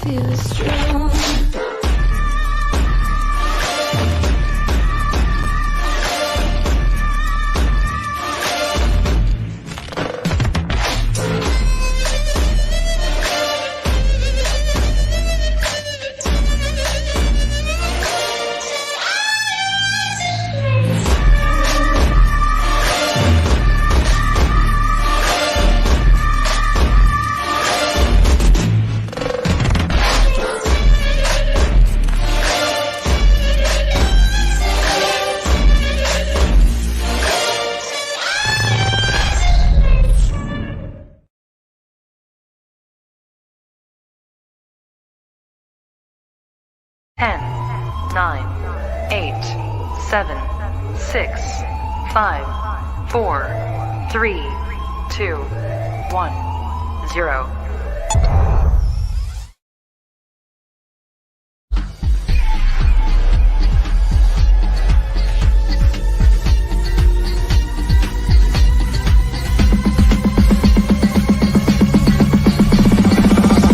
feel strong. Ten, 9, 8, 7, 6, 5, 4, 3, 2, 1, 0.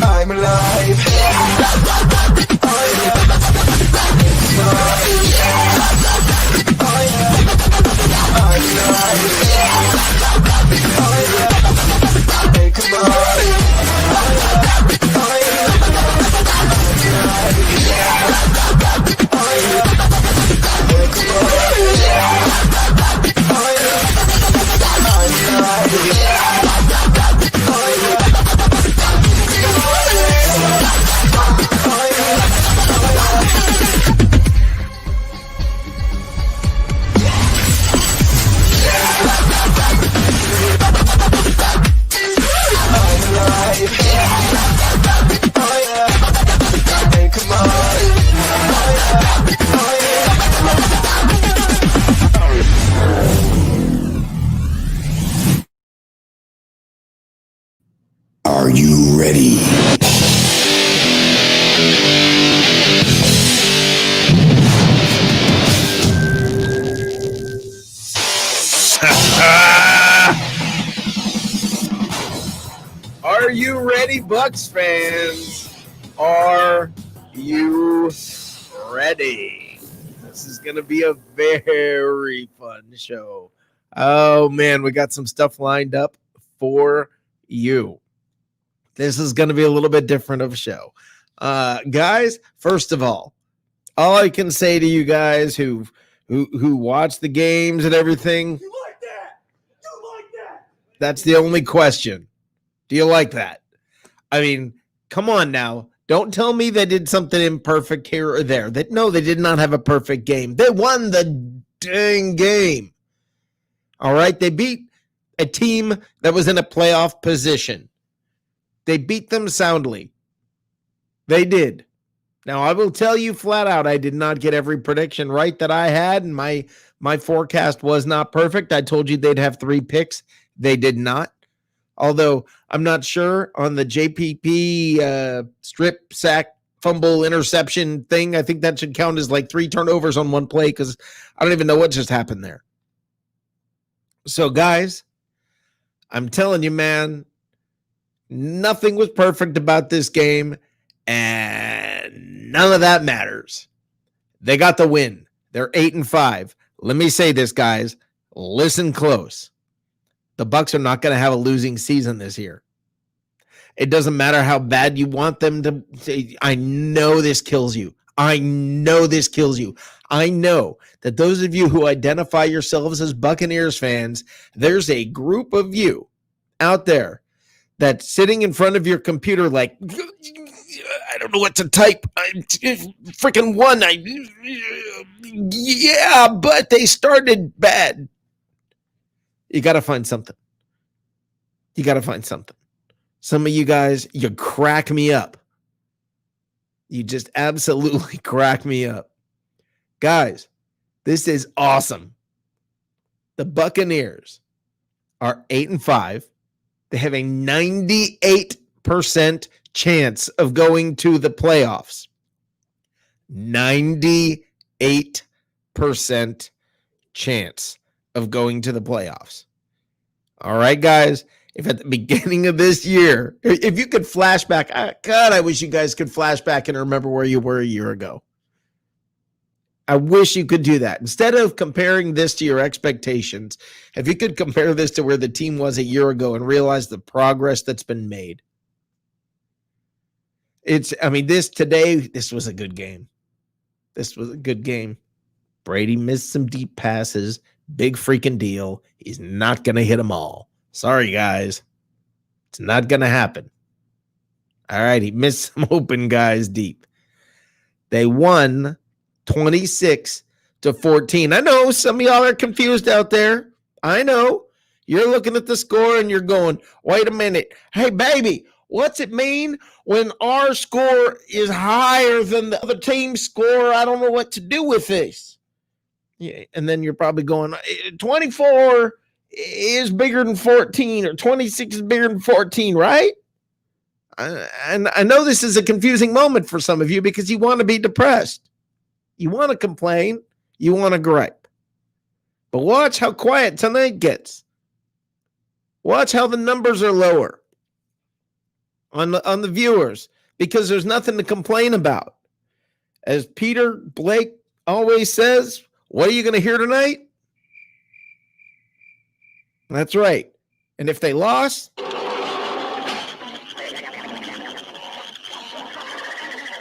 I'm alive. Hey, come Are you ready? Are you ready, Bucs fans? Are you ready? This is going to be a very fun show. Oh, man, we got some stuff lined up for you. This is going to be a little bit different of a show. Guys, first of all I can say to you guys who watch the games and everything, You like that? You like that? that's the only question. Do you like that? I mean, come on now. Don't tell me they did something imperfect here or there. No, they did not have a perfect game. They won the dang game. All right? They beat a team that was in a playoff position. They beat them soundly. They did. Now, I will tell you flat out, I did not get every prediction right that I had, and my forecast was not perfect. I told you they'd have 3 picks. They did not. Although I'm not sure on the JPP strip, sack, fumble, interception thing. I think that should count as like 3 turnovers on one play because I don't even know what just happened there. So, guys, I'm telling you, man, nothing was perfect about this game, and none of that matters. They got the win. They're 8-5. Let me say this, guys. Listen close. The Bucs are not going to have a losing season this year. It doesn't matter how bad you want them to say. I know this kills you. I know this kills you. I know that those of you who identify yourselves as Buccaneers fans, there's a group of you out there that's sitting in front of your computer like, I don't know what to type. I freaking won. Yeah, but they started bad. You got to find something. You got to find something. Some of you guys, you crack me up. You just absolutely crack me up. Guys, this is awesome. The Buccaneers are 8-5. They have a 98% chance of going to the playoffs. 98% chance of going to the playoffs. All right, guys. if at the beginning of this year, if you could flash back, God, I wish you guys could flash back and remember where you were a year ago. I wish you could do that. Instead of comparing this to your expectations, if you could compare this to where the team was a year ago and realize the progress that's been made. This was a good game. This was a good game. Brady missed some deep passes. Big freaking deal. He's not going to hit them all. Sorry, guys. It's not going to happen. All right, he missed some open guys deep. They won 26-14. I know some of y'all are confused out there. I know. You're looking at the score and you're going, wait a minute. Hey, baby, what's it mean when our score is higher than the other team's score? I don't know what to do with this. Yeah, and then you're probably going, 24 is bigger than 14 or 26 is bigger than 14, right? And I know this is a confusing moment for some of you because you want to be depressed. You want to complain. You want to gripe. But watch how quiet tonight gets. Watch how the numbers are lower on the viewers because there's nothing to complain about. As Peter Blake always says, what are you going to hear tonight? That's right. And if they lost,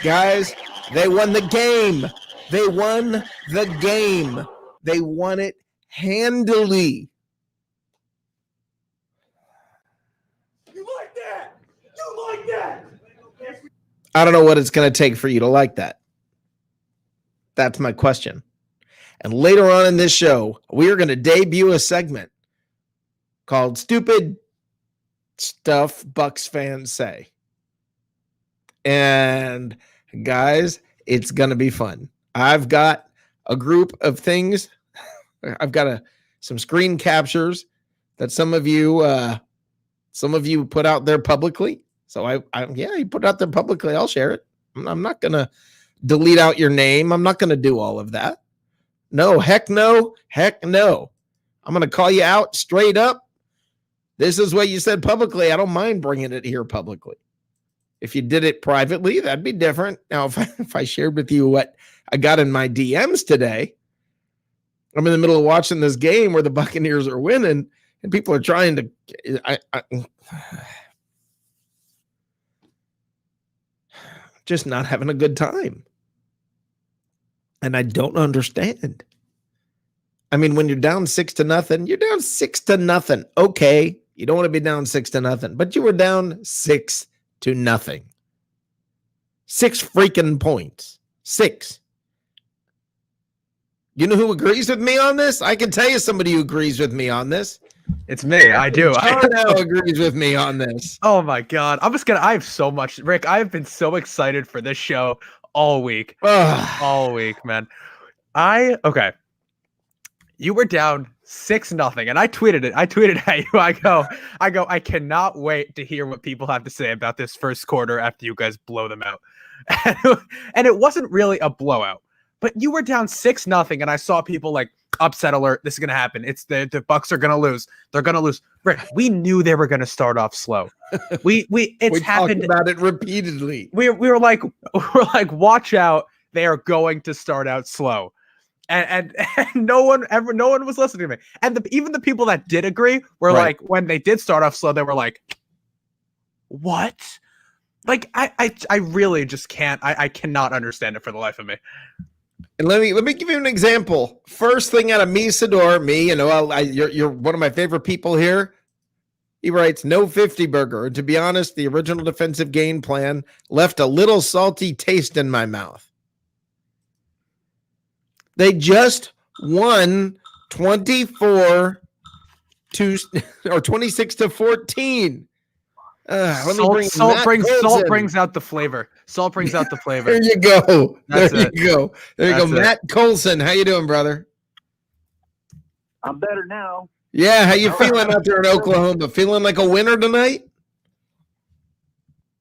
guys, they won the game. They won the game. They won it handily. You like that? You like that? I don't know what it's going to take for you to like that. That's my question. And later on in this show, we are going to debut a segment called Stupid Stuff Bucs Fans Say. And guys, it's going to be fun. I've got a group of things. I've got some screen captures that some of you put out there publicly. So you put it out there publicly. I'll share it. I'm not going to delete out your name. I'm not going to do all of that. No, heck no. Heck no. I'm going to call you out straight up. This is what you said publicly. I don't mind bringing it here publicly. If you did it privately, that'd be different. Now, if I shared with you what I got in my DMs today, I'm in the middle of watching this game where the Buccaneers are winning and people are trying to just not having a good time. And I don't understand. I mean, when you're down 6-0, you're down 6-0. Okay. You don't want to be down 6-0, but you were down 6-0. 6 freaking points. 6. You know who agrees with me on this? I can tell you somebody who agrees with me on this. It's me. I do. Jarno agrees with me on this. Oh my God. I have so much. Rick, I have been so excited for this show all week. All week, man. Okay. You were down 6-0, and I tweeted it. I tweeted at you. I go, I cannot wait to hear what people have to say about this first quarter after you guys blow them out. And it wasn't really a blowout, but you were down 6-0, and I saw people like, upset alert, this is going to happen. It's the Bucs are going to lose. They're going to lose. Rick, we knew they were going to start off slow. We happened talked about it repeatedly. We were like, watch out. They are going to start out slow. And no one was listening to me. And even the people that did agree were like, when they did start off slow, they were like, what? Like, I really just can't. I cannot understand it for the life of me. And let me give you an example. First thing out of Sador, you're one of my favorite people here. He writes, no 50 burger. And to be honest, the original defensive game plan left a little salty taste in my mouth. They just won 26-14. Salt brings out the flavor. Salt brings out the flavor. There you go. That's there you go. There you go. Matt Colson, how you doing, brother? I'm better now. Yeah, how you feeling out there in Oklahoma? Feeling like a winner tonight?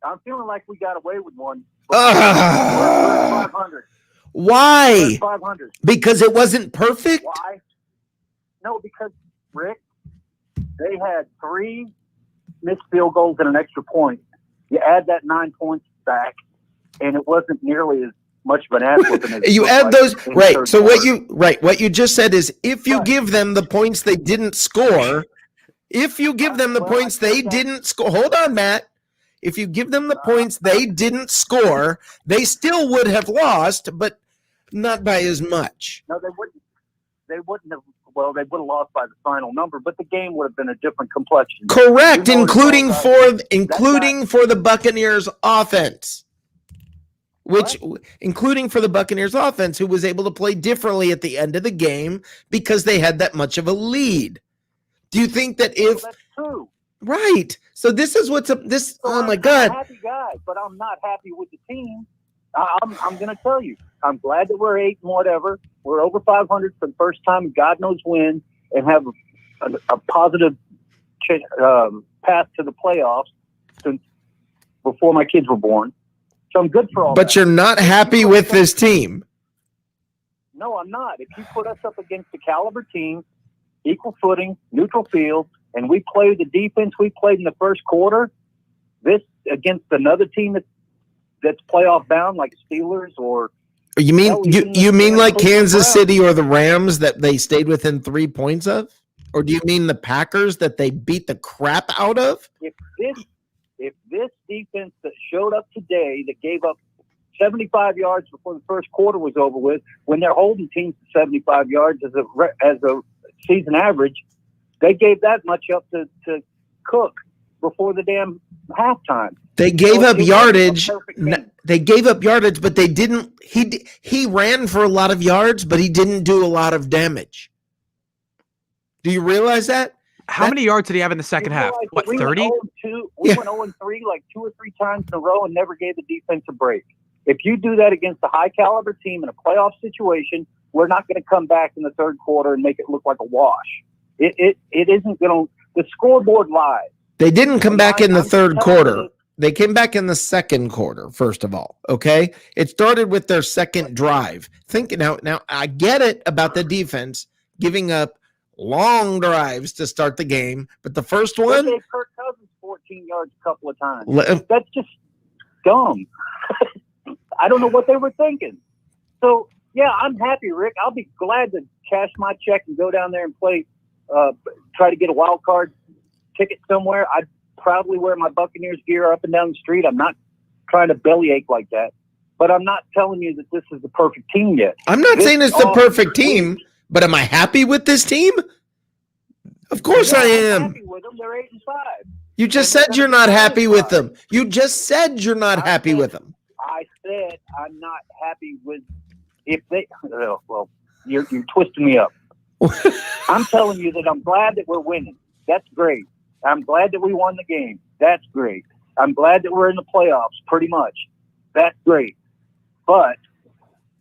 I'm feeling like we got away with one. We're 500. Why? 500. Because it wasn't perfect? Why? No, because, Rick, they had 3 missed field goals and an extra point. You add that 9 points back, and it wasn't nearly as much of an ass whooping as You it add looked those like in the right. third So quarter. what you just said is if you Right. give them the points they didn't score, if you give them the Well, points I they said that. didn't score, hold on, Matt. If you give them the points they didn't score, they still would have lost, but not by as much. No, they wouldn't. They wouldn't have. Well, they would have lost by the final number, but the game would have been a different complexion. Correct, You know, including it's all for about- including for the Buccaneers offense. Which including for the Buccaneers offense, who was able to play differently at the end of the game because they had that much of a lead. Do you think that if that's true. right? So this is what's up. This So oh my I'm God! a happy guy, but I'm not happy with the team. I'm going to tell you, I'm glad that we're 8 and whatever. We're over 500 for the first time in God knows when, and have a positive path to the playoffs since before my kids were born. So I'm good for all that. But you're not happy with this team. No, I'm not. If you put us up against the caliber team, equal footing, neutral field, and we play the defense we played in the first quarter, this against another team that's playoff bound like Steelers or You mean hell, you, even you the mean like Cleveland Kansas Browns. City or the Rams that they stayed within 3 points of? Or do you mean the Packers that they beat the crap out of? If this defense that showed up today that gave up 75 yards before the first quarter was over with, when they're holding teams to 75 yards as a season average, they gave that much up to Cook before the damn halftime. They gave So up it wasn't a yardage. perfect game. They gave up yardage, but they didn't. He ran for a lot of yards, but he didn't do a lot of damage. Do you realize that? How many yards did he have in the second You half? realize What, that we 30? went 0-2 We Yeah. went 0-3 like 2 or 3 times in a row and never gave the defense a break. If you do that against a high caliber team in a playoff situation, we're not going to come back in the third quarter and make it look like a wash. It isn't going to. The scoreboard lies. They didn't come back in the I'm third telling quarter. you, They came back in the second quarter, first of all. Okay. It started with their second drive. Now I get it about the defense giving up long drives to start the game, but the first they one, gave Kirk Cousins 14 yards a couple of times. le- That's just dumb. I don't know what they were thinking. So, yeah, I'm happy, Rick. I'll be glad to cash my check and go down there and play, try to get a wild card ticket somewhere. I'd proudly wear my Buccaneers gear up and down the street. I'm not trying to bellyache like that. But I'm not telling you that this is the perfect team yet. I'm not saying it's the all- perfect team, but am I happy with this team? Of course I I'm am. happy with them. They're 8 and 5. You just And they're said you're gonna not be happy with satisfied. them. You just said you're not I happy said- with them. I said I'm not happy with if they. Well, you're twisting me up. I'm telling you that I'm glad that we're winning. That's great. I'm glad that we won the game. That's great. I'm glad that we're in the playoffs. Pretty much. That's great. But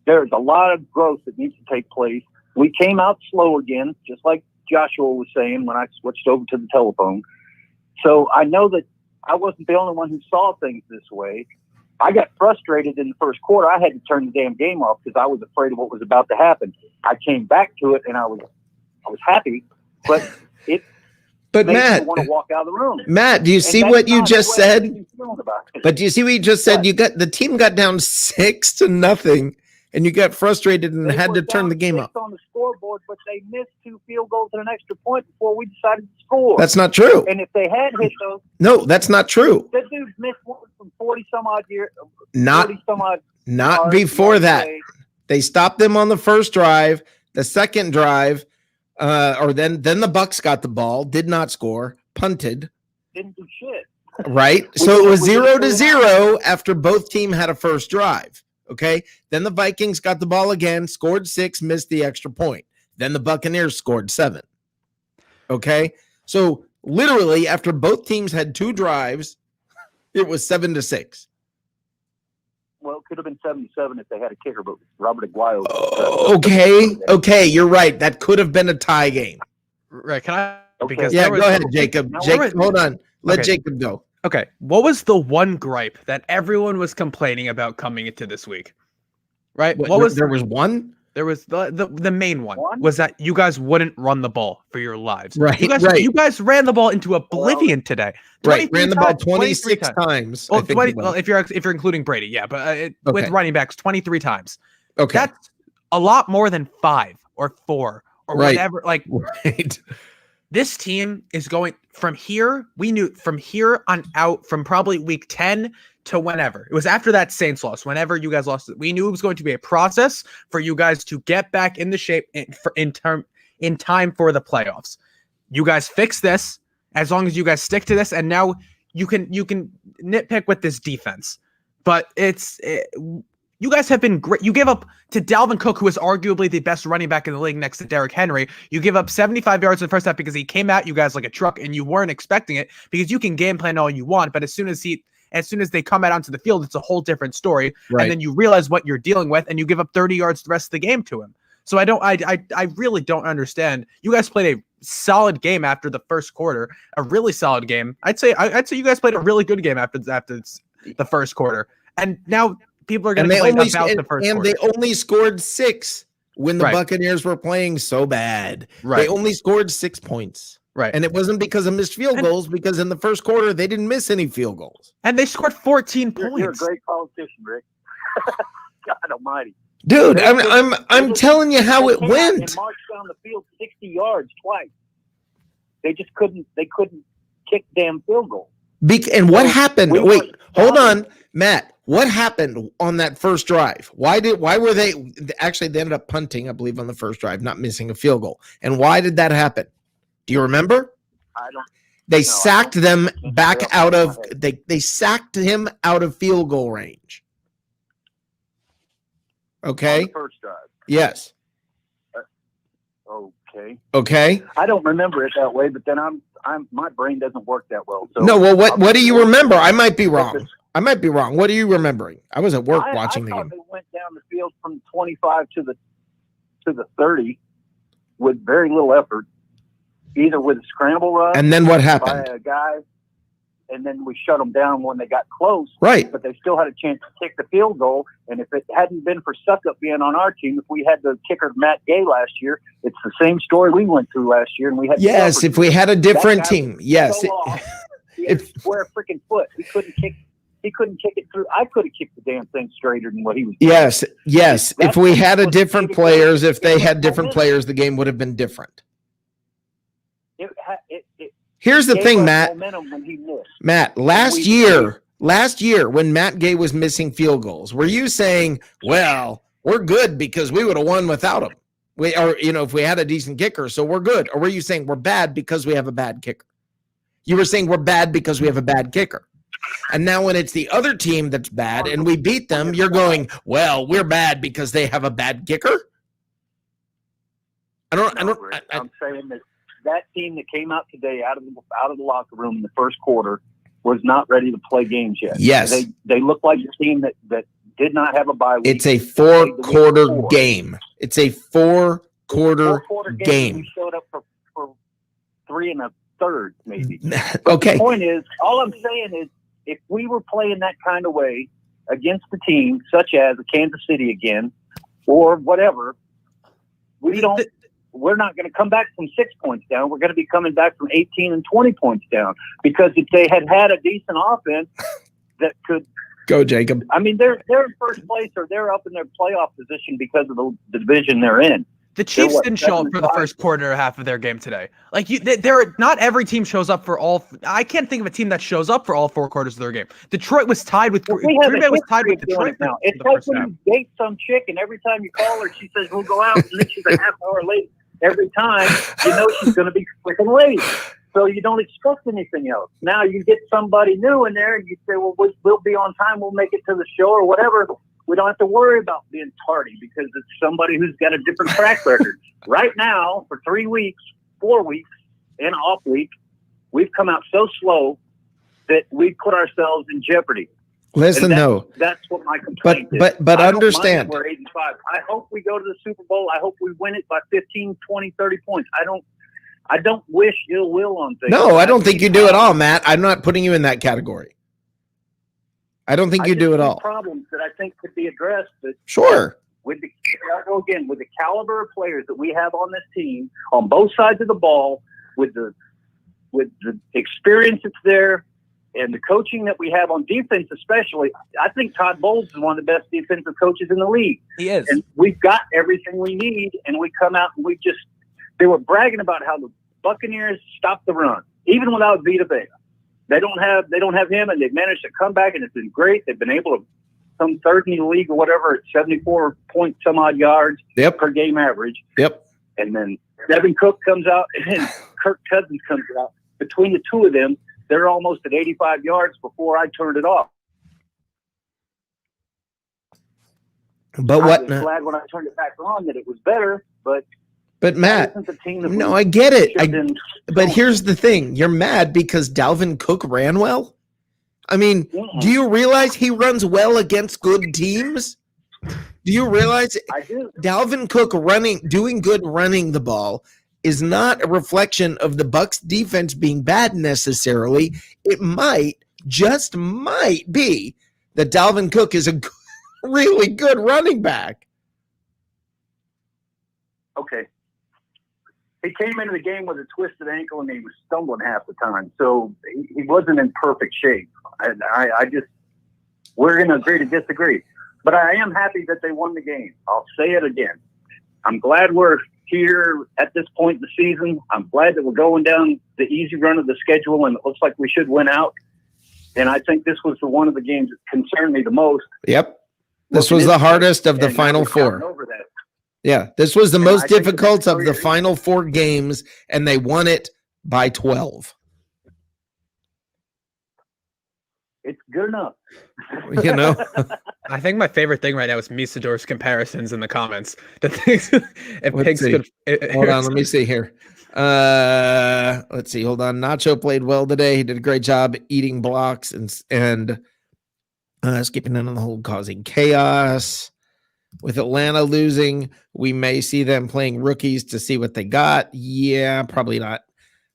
there's a lot of growth that needs to take place. We came out slow again, just like Joshua was saying when I switched over to the telephone. So I know that I wasn't the only one who saw things this way. I got frustrated in the first quarter. I had to turn the damn game off because I was afraid of what was about to happen. I came back to it and I was happy, but it But made me Matt, want to walk out of the room. Matt, do you And see that's what you not the just way I said? was feeling about it. But do you see what you just said? What? You got the team got down 6-0, and you got frustrated and They had were to turn down the game 6 off. on the scoreboard, but they missed 2 field goals and an extra point before we decided to score. That's not true. And if they had hit those, No, that's not true. that dude missed one from 40 some odd years. Not 40 some odd. not yards, before yards that. away. They stopped them on the first drive. The second drive, or then the Bucs got the ball, did not score, punted. Didn't do shit. Right. We So it did- was we did 0-0 after both team had a first drive. Okay. Then the Vikings got the ball again, scored 6, missed the extra point. Then the Buccaneers scored 7. Okay. So literally after both teams had 2 drives, it was 7-6. Well, it could have been 77 if they had a kicker, but Robert Aguayo. Okay. You're right. That could have been a tie game. Right? Can I? Okay. Because Yeah. there was- Go ahead, Jacob. Now, Jacob, hold on. Let Okay. Jacob go. Okay, what was the one gripe that everyone was complaining about coming into this week? Right? What was there was one? There was the main one was that you guys wouldn't run the ball for your lives. Right, You guys ran the ball into oblivion today. Right, ran the ball 26 times. Well, 20, well, if you're including Brady, yeah, but with running backs, 23 times. Okay, that's a lot more than 5 or 4 or whatever. Like, this team is going from here. We knew from here on out, from probably week 10 to whenever. It was after that Saints loss, whenever you guys lost it. We knew it was going to be a process for you guys to get back in the shape in time for the playoffs. You guys fix this as long as you guys stick to this, and now you can nitpick with this defense. But you guys have been great. You gave up to Dalvin Cook, who is arguably the best running back in the league next to Derrick Henry. You give up 75 yards in the first half because he came at you guys like a truck, and you weren't expecting it because you can game plan all you want, but as soon as they come out onto the field, it's a whole different story. Right. And then you realize what you're dealing with, and you give up 30 yards the rest of the game to him. So I really don't understand. You guys played a solid game after the first quarter, a really solid game. I'd say you guys played a really good game after the first quarter. And now people are going to complain about the first quarter. And they only scored 6 when the Buccaneers were playing so bad. Right. They only scored 6 points. Right. And it wasn't because of missed field goals, because in the first quarter, they didn't miss any field goals. And they scored 14 points. You're a great politician, Rick. God almighty. Dude, I'm telling you how it went. And marched down the field 60 yards twice. They just couldn't kick damn field goal. And what happened? Wait, hold on, Matt. What happened on that first drive? Why were they actually, they ended up punting, I believe, on the first drive, not missing a field goal. And why did that happen? Do you remember? I don't. They sacked them back out of they sacked him out of field goal range. Okay. On the first drive. Yes. Okay. Okay. I don't remember it that way, but then my brain doesn't work that well. So no. Well, what do you remember? I might be wrong. What are you remembering? I was at work watching the game. They went down the field from 25 to the 30 with very little effort, either with a scramble run. And then what happened? By a guy, and then we shut them down when they got close. Right. But they still had a chance to kick the field goal. And if it hadn't been for Suckup being on our team, if we had the kicker Matt Gay last year, it's the same story we went through last year. And we had if we had a different team. Yes. He had a square freaking foot. He couldn't kick it through. I could have kicked the damn thing straighter than what he was doing. Yes. If we had a different players, if they had different players, the game would have been different. Here's the thing, Matt. Matt, last year when Matt Gay was missing field goals, were you saying, well, we're good because we would have won without him? If we had a decent kicker, so we're good. Or were you saying we're bad because we have a bad kicker? You were saying we're bad because we have a bad kicker. And now when it's the other team that's bad and we beat them, you're going, well, we're bad because they have a bad kicker? I'm saying that team that came out today out of the locker room in the first quarter was not ready to play games yet. Yes. They look like a team that did not have a bye week. It's a 4-quarter game. It's a 4-quarter game. We showed up for 3 1/3, maybe. Okay. The point is, all I'm saying is, if we were playing that kind of way against a team such as Kansas City again, or whatever, we're not going to come back from 6 points down. We're going to be coming back from 18 and 20 points down, because if they had a decent offense that could go, Jacob. I mean, they're in first place, or they're up in their playoff position because of the division they're in. The Chiefs didn't show up for the first quarter or half of their game today. Like not every team shows up for all. I can't think of a team that shows up for all 4 quarters of their game. Detroit was tied with Green Bay was tied with Detroit now. It's like when you date some chick, and every time you call her, she says we'll go out, and then she's a half hour late. Every time, you know she's going to be freaking late. So you don't expect anything else. Now you get somebody new in there, and you say, well, we'll be on time. We'll make it to the show or whatever. We don't have to worry about being tardy because it's somebody who's got a different track record. Right now, for 3 weeks, 4 weeks, and an off week, we've come out so slow that we put ourselves in jeopardy. Listen, that's what my complaint is. But understand. We're 85. I hope we go to the Super Bowl. I hope we win it by 15, 20, 30 points. I don't wish ill will on things. No, I don't think you do at all, Matt. I'm not putting you in that category. I don't think you do at all. Problems that I think could be addressed. But sure. with the caliber of players that we have on this team, on both sides of the ball, with the experience that's there, and the coaching that we have on defense, especially, I think Todd Bowles is one of the best defensive coaches in the league. He is. And we've got everything we need, and we come out and they were bragging about how the Buccaneers stopped the run, even without Vita Vea. They don't have him, and they've managed to come back, and it's been great. They've been able to come third in the league or whatever at 74 point some odd yards per game average. Yep. And then Devin Cook comes out, and then Kirk Cousins comes out. Between the two of them, they're almost at 85 yards before I turned it off. But I what? was glad when I turned it back on that it was better, but Matt, no, I get it. But here's the thing: you're mad because Dalvin Cook ran well. I mean, do you realize he runs well against good teams? Do you realize I do. Dalvin Cook doing good running the ball is not a reflection of the Bucs defense being bad necessarily. It just might be that Dalvin Cook is a really good running back. Okay. He came into the game with a twisted ankle and he was stumbling half the time. So he wasn't in perfect shape. We're going to agree to disagree. But I am happy that they won the game. I'll say it again. I'm glad we're here at this point in the season. I'm glad that we're going down the easy run of the schedule, and it looks like we should win out. And I think this was one of the games that concerned me the most. Yep. This was the hardest of the Final Four. Yeah, this was the most difficult of the Final Four games, and they won it by 12. It's good enough. You know? I think my favorite thing right now is Misador's comparisons in the comments. The things Hold on, let me see here. Let's see. Hold on. Nacho played well today. He did a great job eating blocks and skipping in on the hold, causing chaos. With Atlanta losing, we may see them playing rookies to see what they got. Yeah, probably not.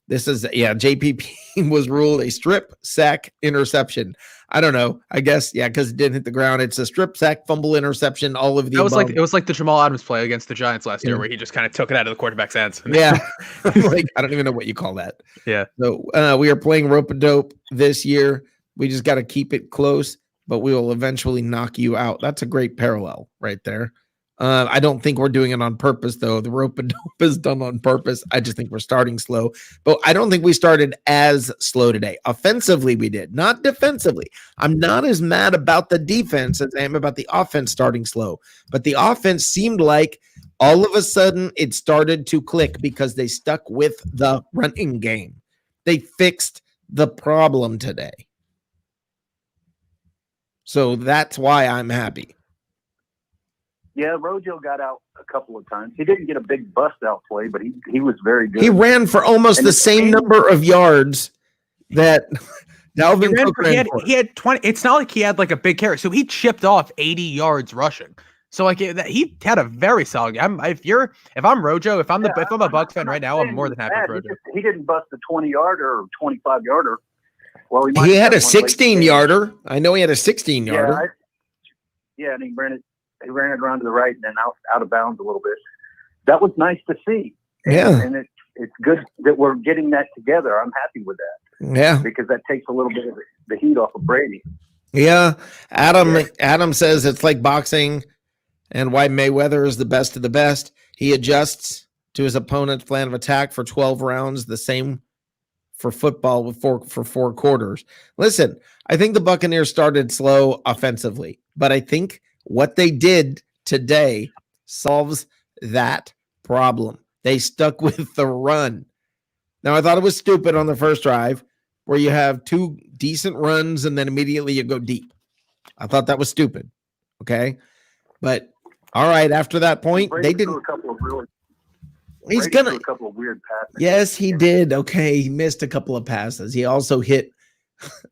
JPP was ruled a strip sack interception. I don't know. I guess, because it didn't hit the ground. It's a strip sack, fumble, interception, all of the above. It was like the Jamal Adams play against the Giants last year where he just kind of took it out of the quarterback's hands. Yeah. Like, I don't even know what you call that. Yeah. So we are playing rope-a-dope this yepe. We just got to keep it close, but we will eventually knock you out. That's a great parallel right there. I don't think we're doing it on purpose, though. The rope-a-dope is done on purpose. I just think we're starting slow. But I don't think we started as slow today. Offensively, we did, not defensively. I'm not as mad about the defense as I am about the offense starting slow. But the offense seemed like all of a sudden it started to click because they stuck with the running game. They fixed the problem today. So that's why I'm happy. Yeah, Rojo got out a couple of times. He didn't get a big bust out play, but he was very good. He ran for almost the same number of yards that Dalvin Cook ran for. He had 20. It's not like he had like a big carry. So he chipped off 80 yards rushing. So like he had a very solid. If I'm Rojo, if I'm a Bucs fan right now, I'm more than happy with Rojo. He didn't bust a 20-yarder or 25-yarder. Well, he had a 16-yarder. I know he had a 16-yarder. Yeah, and he ran it around to the right and then out of bounds a little bit. That was nice to see. And it's good that we're getting that together. I'm happy with that. Yeah. Because that takes a little bit of the heat off of Brady. Yeah. Adam says it's like boxing and why Mayweather is the best of the best. He adjusts to his opponent's plan of attack for 12 rounds, the same for football for 4 quarters. Listen, I think the Buccaneers started slow offensively, but I think what they did today solves that problem. They stuck with the run. Now, I thought it was stupid on the first drive where you have 2 decent runs and then immediately you go deep. I thought that was stupid. Okay. But all right, after that point, Brady they didn't. A couple of really, he's gonna a couple of weird passes. Yes, he did. Okay. He missed a couple of passes. He also hit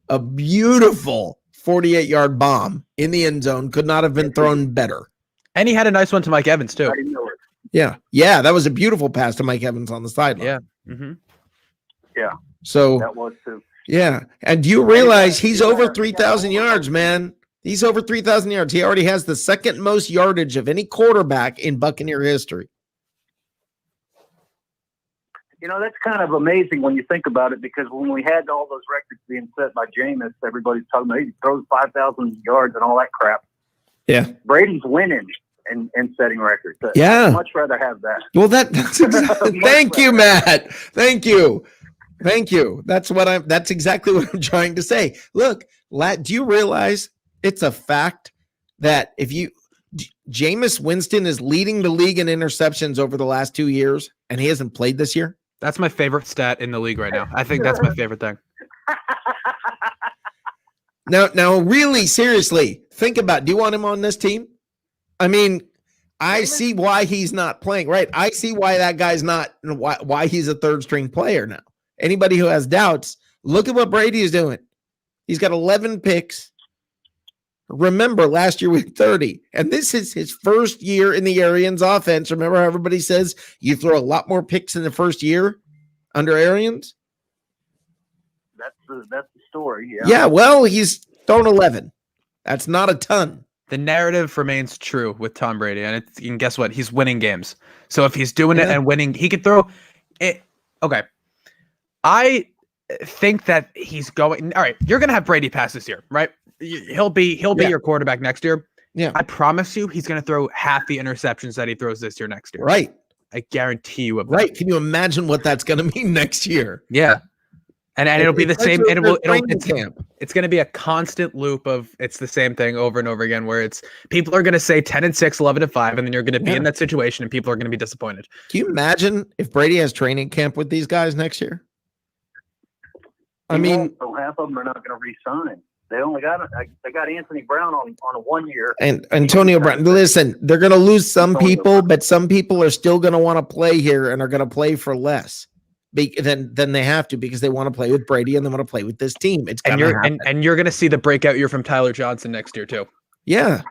a beautiful 48-yard bomb in the end zone. Could not have been thrown better. And he had a nice one to Mike Evans, too. Yeah. Yeah, that was a beautiful pass to Mike Evans on the sideline. Yeah. Mm-hmm. Yeah. So that was too. Yeah. And do you realize he's over 3,000 yards, man? He's over 3,000 yards. He already has the second most yardage of any quarterback in Buccaneer history. You know, that's kind of amazing when you think about it, because when we had all those records being set by Jameis, everybody's talking about he throws 5,000 yards and all that crap. Yeah. Brady's winning and setting records. Yeah. I'd much rather have that. Well, that's exactly. Thank you, Matt. Thank you. That's exactly what I'm trying to say. Look, do you realize it's a fact that Jameis Winston is leading the league in interceptions over the last 2 years, and he hasn't played this year? That's my favorite stat in the league right now. I think that's my favorite thing. Now, really, seriously, think about, do you want him on this team? I mean, I see why he's not playing, right? I see why that guy's not, why he's a third string player now. Anybody who has doubts, look at what Brady is doing. He's got 11 picks. Remember, last year we had 30. And this is his first year in the Arians offense. Remember how everybody says you throw a lot more picks in the first year under Arians? That's the story. Yeah. Yeah, well, he's thrown 11. That's not a ton. The narrative remains true with Tom Brady, and guess what? He's winning games. So if he's doing it and winning, he could throw it. Okay. I think that he's going. All right, you're going to have Brady pass this year, right? He'll be your quarterback next year. Yeah. I promise you he's going to throw half the interceptions that he throws this year next year. Right. I guarantee you of that. Right. Can you imagine what that's going to mean next year? Yeah. And it'll be the same. Camp. It's going to be a constant loop of it's the same thing over and over again, where it's people are going to say 10-6, 11-5, and then you're going to be in that situation and people are going to be disappointed. Can you imagine if Brady has training camp with these guys next year? I mean, so half of them are not going to re-sign. They only got Anthony Brown on a 1 year. And Antonio Brown. Listen, they're going to lose some people, but some people are still going to want to play here and are going to play for less than they have to, because they want to play with Brady and they want to play with this team. It's and you're going to see the breakout year from Tyler Johnson next year too. Yeah.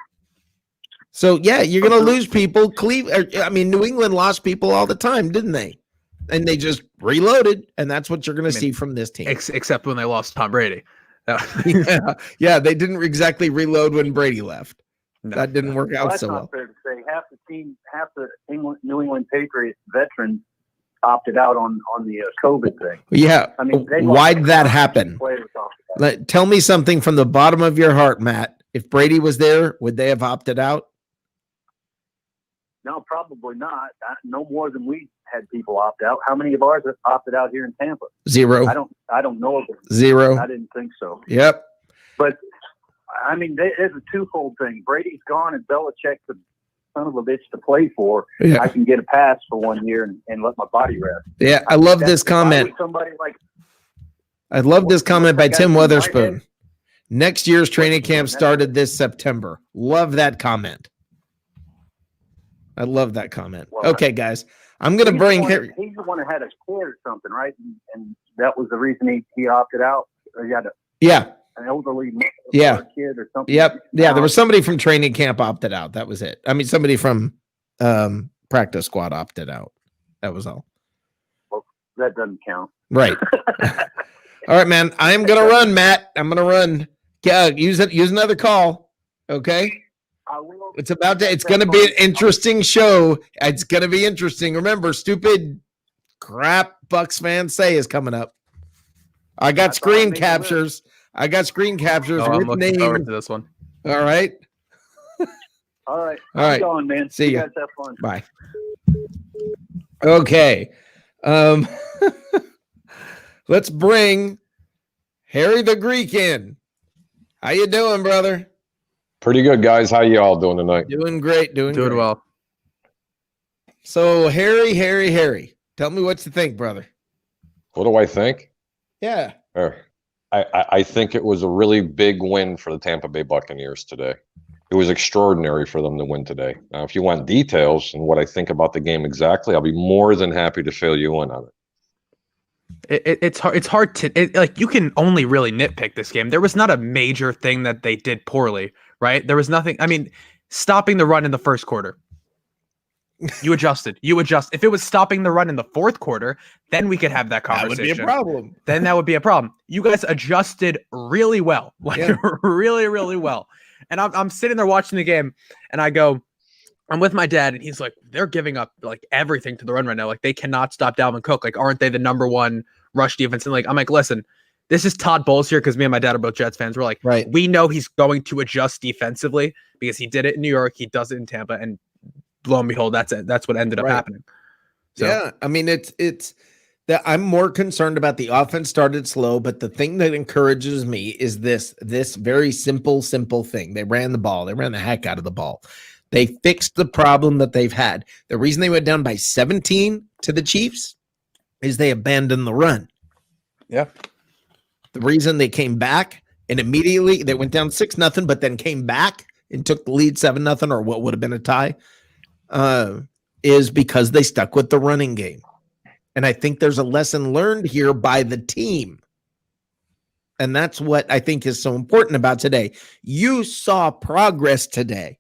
So yeah, you're going to lose people. New England lost people all the time, didn't they? And they just reloaded, and that's what you're going to see from this team. Except when they lost Tom Brady. Yeah, they didn't exactly reload when Brady left. No, that didn't work out so well. That's not fair to say. Half the New England Patriots veterans opted out on the COVID thing. Yeah, I mean, why'd that happen? Tell me something from the bottom of your heart, Matt. If Brady was there, would they have opted out? No, probably not. No more than we had people opt out. How many of ours have opted out here in Tampa? 0. I don't know of them. 0. I didn't think so. Yep. But I mean, it's a twofold thing. Brady's gone, and Belichick's a son of a bitch to play for. Yeah. I can get a pass for 1 year and let my body rest. Yeah, I love this comment. I love this comment by Tim Weatherspoon. Next year's training camp started this September. Love that comment. I love that comment. Well, okay, guys. I'm going to bring Harry. He's the one that had a kid or something, right? And that was the reason he opted out. Or he had an elderly kid or something. Yep. Yeah, there was somebody from training camp opted out. That was it. I mean, somebody from practice squad opted out. That was all. Well, that doesn't count. Right. All right, man. I'm going to run, Matt. I'm going to run. Yeah, use another call. Okay? It's going to be an interesting show. It's going to be interesting. Remember, stupid crap Bucs fans say is coming up. I got screen captures. I got screen captures with I'm looking forward to this one. All right. All right. All right. Going, man. See you. Guys have fun. Bye. Okay. Let's bring Harry the Greek in. How you doing, brother? Pretty good, guys. How you all doing tonight? Doing great. Doing great. Well. So, Harry, tell me what you think, brother. What do I think? Yeah. I think it was a really big win for the Tampa Bay Buccaneers today. It was extraordinary for them to win today. Now, if you want details and what I think about the game exactly, I'll be more than happy to fill you in on it. It's hard to like, you can only really nitpick this game. There was not a major thing that they did poorly, right? There was nothing. I mean, stopping the run in the first quarter, you adjusted. If it was stopping the run in the fourth quarter, then we could have that conversation. That would be a problem. Then that would be a problem. You guys adjusted really well, really, really well. And I'm sitting there watching the game, and I'm with my dad, and he's like, they're giving up like everything to the run right now. Like they cannot stop Dalvin Cook. Like, aren't they the number one rush defense? And like, I'm like, listen, this is Todd Bowles here, because me and my dad are both Jets fans. We're like, Right. we know he's going to adjust defensively because he did it in New York. He does it in Tampa, and lo and behold, that's it. That's what ended up happening. So, yeah, I mean, it's that I'm more concerned about the offense started slow, but the thing that encourages me is this very simple thing. They ran the ball. They ran the heck out of the ball. They fixed the problem that they've had. The reason they went down by 17 to the Chiefs is they abandoned the run. Yeah. The reason they came back and immediately they went down 6-0, but then came back and took the lead 7-0, or what would have been a tie, is because they stuck with the running game. And I think there's a lesson learned here by the team. And that's what I think is so important about today. You saw progress today.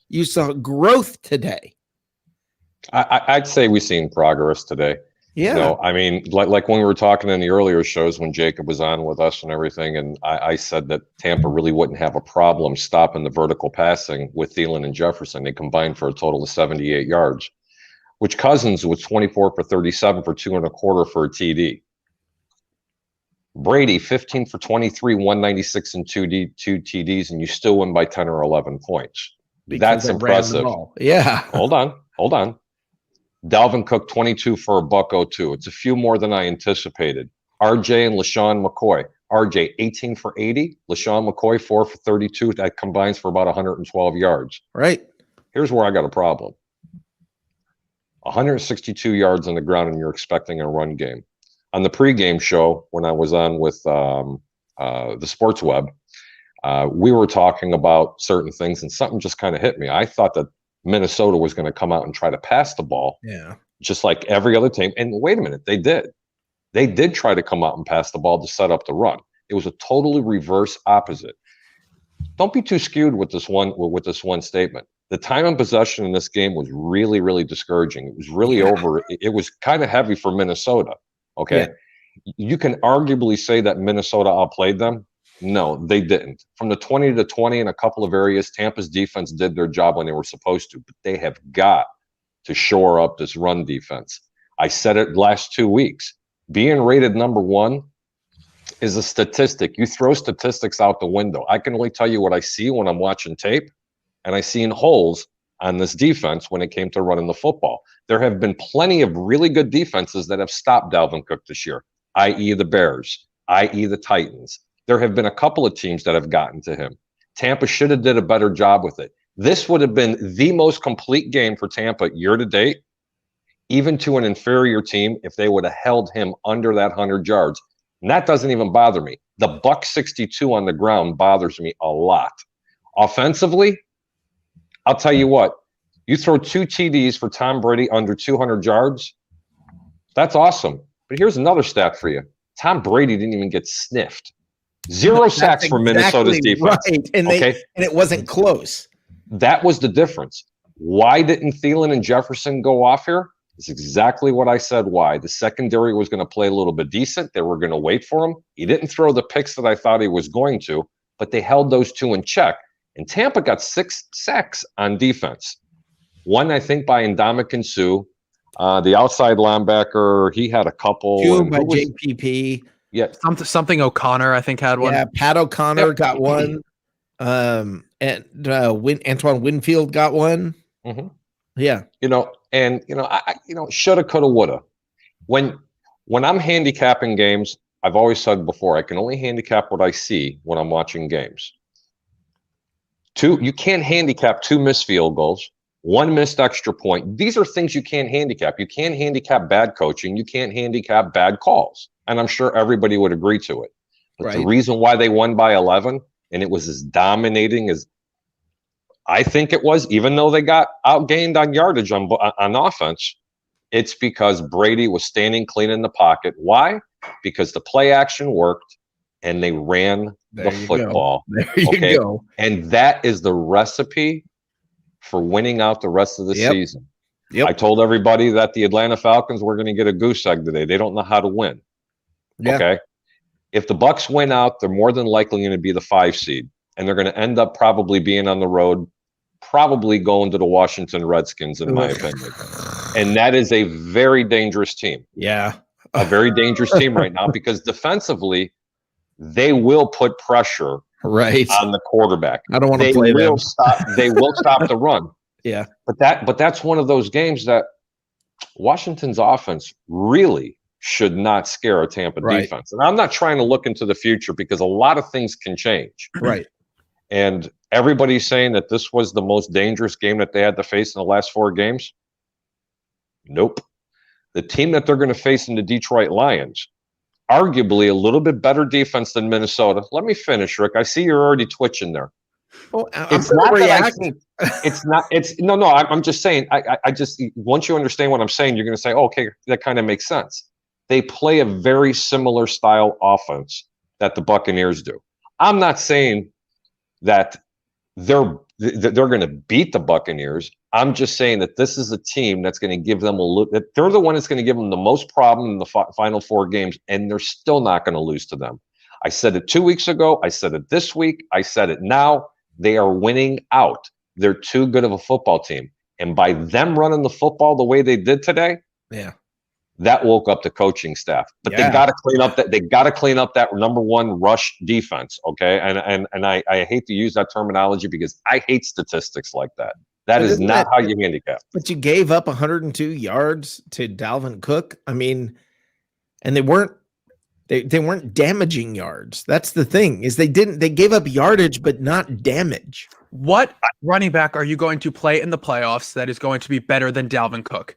You saw growth today. I'd say we've seen progress today. Yeah. You know, I mean, like when we were talking in the earlier shows when Jacob was on with us and everything, and I said that Tampa really wouldn't have a problem stopping the vertical passing with Thielen and Jefferson. They combined for a total of 78 yards, which Cousins was 24 for 37 for 2.25 for a TD. Brady, 15 for 23, 196 and two TDs, and you still win by 10 or 11 points. Because That's impressive. Yeah. Hold on. Dalvin Cook, 22 for $102. It's a few more than I anticipated. RJ and LaShawn McCoy. RJ, 18 for 80. LaShawn McCoy, 4 for 32. That combines for about 112 yards. Right. Here's where I got a problem. 162 yards on the ground, and you're expecting a run game. On the pregame show, when I was on with the Sports Web, we were talking about certain things, and something just kind of hit me. I thought that Minnesota was going to come out and try to pass the ball, just like every other team. And wait a minute, they did. They did try to come out and pass the ball to set up the run. It was a totally reverse opposite. Don't be too skewed with this one statement. The time and possession in this game was really, really discouraging. It was really over. It was kind of heavy for Minnesota. Okay, you can arguably say that Minnesota outplayed them. No, they didn't. From the 20 to 20 in a couple of areas, Tampa's defense did their job when they were supposed to, but they have got to shore up this run defense. I said it last 2 weeks. Being rated number one is a statistic. You throw statistics out the window. I can only tell you what I see when I'm watching tape, and I seen holes on this defense when it came to running the football. There have been plenty of really good defenses that have stopped Dalvin Cook this year, i.e. the Bears, i.e. the Titans. There have been a couple of teams that have gotten to him. Tampa should have did a better job with it. This would have been the most complete game for Tampa year to date, even to an inferior team, if they would have held him under that 100 yards. And that doesn't even bother me. The Bucs 62 on the ground bothers me a lot. Offensively, I'll tell you what, you throw 2 TDs for Tom Brady under 200 yards, that's awesome. But here's another stat for you. Tom Brady didn't even get sniffed. 0 sacks for Minnesota's defense. Right. And it wasn't close. That was the difference. Why didn't Thielen and Jefferson go off here? It's exactly what I said why. The secondary was going to play a little bit decent. They were going to wait for him. He didn't throw the picks that I thought he was going to, but they held those 2 in check. And Tampa got 6 sacks on defense. 1, I think, by Ndamukong Suh. The outside linebacker, he had a couple. 2 by JPP. Yeah, something O'Connor, I think, had one. Yeah, Pat O'Connor got one. And Antoine Winfield got one. Mm-hmm. Yeah, I shoulda, coulda, woulda. When I'm handicapping games, I've always said before, I can only handicap what I see when I'm watching games. You can't handicap 2 missed field goals, 1 missed extra point. These are things you can't handicap. You can't handicap bad coaching. You can't handicap bad calls. And I'm sure everybody would agree to it. But the reason why they won by 11, and it was as dominating as I think it was, even though they got outgained on yardage on offense, it's because Brady was standing clean in the pocket. Why? Because the play action worked, and they ran the football. There you go. And that is the recipe for winning out the rest of the season. Yep. I told everybody that the Atlanta Falcons were going to get a goose egg today. They don't know how to win. Yeah. Okay. If the Bucs win out, they're more than likely going to be the 5 seed. and they're going to end up probably being on the road, probably going to the Washington Redskins, in my opinion. And that is a very dangerous team. Yeah. A very dangerous team right now, because defensively, they will put pressure on the quarterback. I don't want to play them. They will stop the run. Yeah. But that's one of those games that Washington's offense really should not scare a Tampa defense. And I'm not trying to look into the future, because a lot of things can change. Right. And everybody's saying that this was the most dangerous game that they had to face in the last 4 games. Nope. The team that they're going to face in the Detroit Lions, arguably a little bit better defense than Minnesota. Let me finish, Rick. I see you're already twitching there. Well, It's not that I think it's not. It's no. I'm just saying. I just, once you understand what I'm saying, you're going to say, oh, okay, that kind of makes sense. They play a very similar style offense that the Buccaneers do. I'm not saying that they're going to beat the Buccaneers. I'm just saying that this is a team that's going to give them that they're the one that's going to give them the most problem in the final 4 games, and they're still not going to lose to them. I said it 2 weeks ago. I said it this week. I said it now. They are winning out. They're too good of a football team. And by them running the football the way they did today, that woke up the coaching staff. But they got to clean up that. They got to clean up that number 1 rush defense. Okay, and I hate to use that terminology, because I hate statistics like that. That is not how you handicap. But you gave up 102 yards to Dalvin Cook. I mean, and they weren't damaging yards. That's the thing, is they gave up yardage but not damage. What running back are you going to play in the playoffs that is going to be better than Dalvin Cook?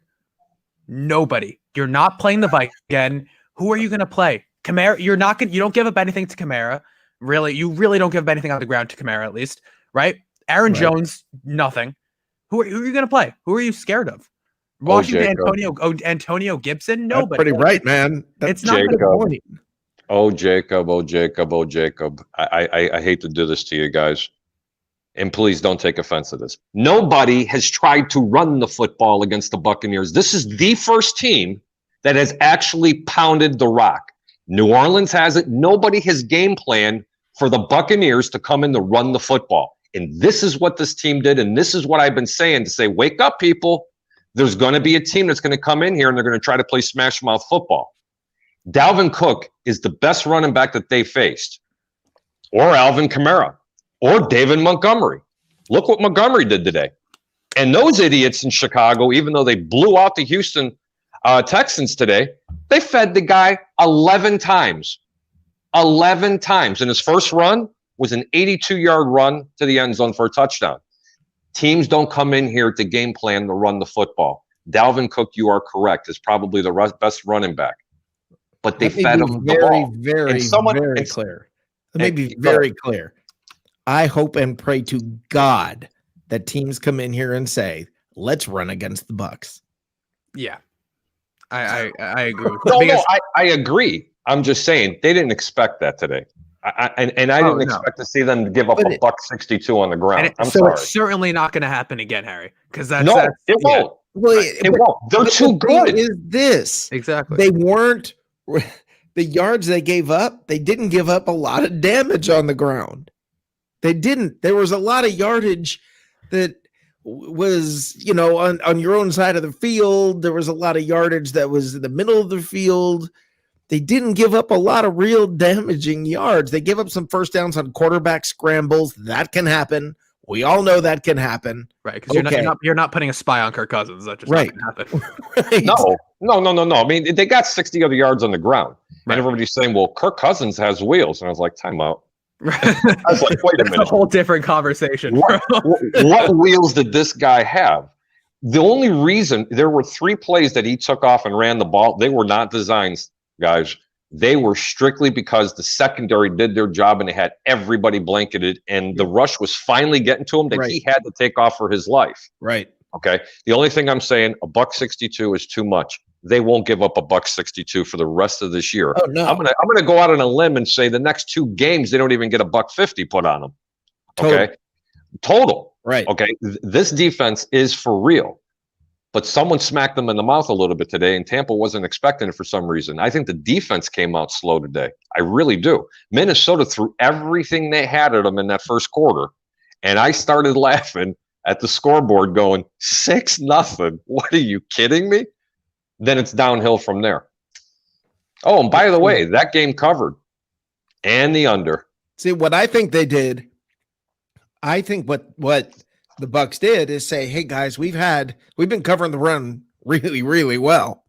Nobody. You're not playing the Vikings again. Who are you going to play? Kamara. You don't give up anything to Kamara. Really, you really don't give up anything on the ground to Kamara, at least, right? Aaron Jones, nothing. Who are you going to play? Who are you scared of? Washington, Antonio Gibson? Nobody. That's pretty right, man. It's not going to be. Oh, Jacob. I hate to do this to you guys. And please don't take offense to this. Nobody has tried to run the football against the Buccaneers. This is the first team that has actually pounded the rock. New Orleans has it. Nobody has game planned for the Buccaneers to come in to run the football. And this is what this team did. And this is what I've been saying, to say, wake up, people. There's going to be a team that's going to come in here and they're going to try to play smash mouth football. Dalvin Cook is the best running back that they faced, or Alvin Kamara, or David Montgomery. Look what Montgomery did today. And those idiots in Chicago, even though they blew out the Houston Texans today, they fed the guy 11 times. 11 times. And his first run was an 82-yard run to the end zone for a touchdown. Teams don't come in here to game plan to run the football. Dalvin Cook, you are correct, is probably the best running back. But they fed him the ball. Very clear. Let me be very clear. I hope and pray to God that teams come in here and say, let's run against the Bucs. Yeah. I agree with that. No, I agree. I'm just saying they didn't expect that today. I didn't expect to see them give up a $162 on the ground. I'm sorry. It's certainly not going to happen again, Harry, because it won't. Well, it won't. They're too good. Is this exactly? They weren't the yards they gave up. They didn't give up a lot of damage on the ground. They didn't. There was a lot of yardage that was, on your own side of the field. There was a lot of yardage that was in the middle of the field. They didn't give up a lot of real damaging yards. They gave up some first downs on quarterback scrambles. That can happen. We all know that can happen. Right, because you're not putting a spy on Kirk Cousins. That just not going to happen. Right. No. I mean, they got 60 other yards on the ground. Right. And everybody's saying, well, Kirk Cousins has wheels. And I was like, time out. I was like, wait a minute. That's a whole different conversation. What wheels did this guy have? The only reason, there were 3 plays that he took off and ran the ball. They were not designs, guys. They were strictly because the secondary did their job and they had everybody blanketed, and the rush was finally getting to him that he had to take off for his life. Right. Okay. The only thing I'm saying, $162 is too much. They won't give up $162 for the rest of this year. Oh, no. I'm gonna go out on a limb and say the next 2 games they don't even get $150 put on them. Okay. Total. Right. Okay. This defense is for real. but someone smacked them in the mouth a little bit today, and Tampa wasn't expecting it for some reason. I think the defense came out slow today. I really do. Minnesota threw everything they had at them in that first quarter, and I started laughing at the scoreboard going, 6-0. What, are you kidding me? Then it's downhill from there. Oh, and by the way, that game covered and the under. See, what I think they did, I think what the Bucs did is say, hey guys, we've been covering the run really, really well.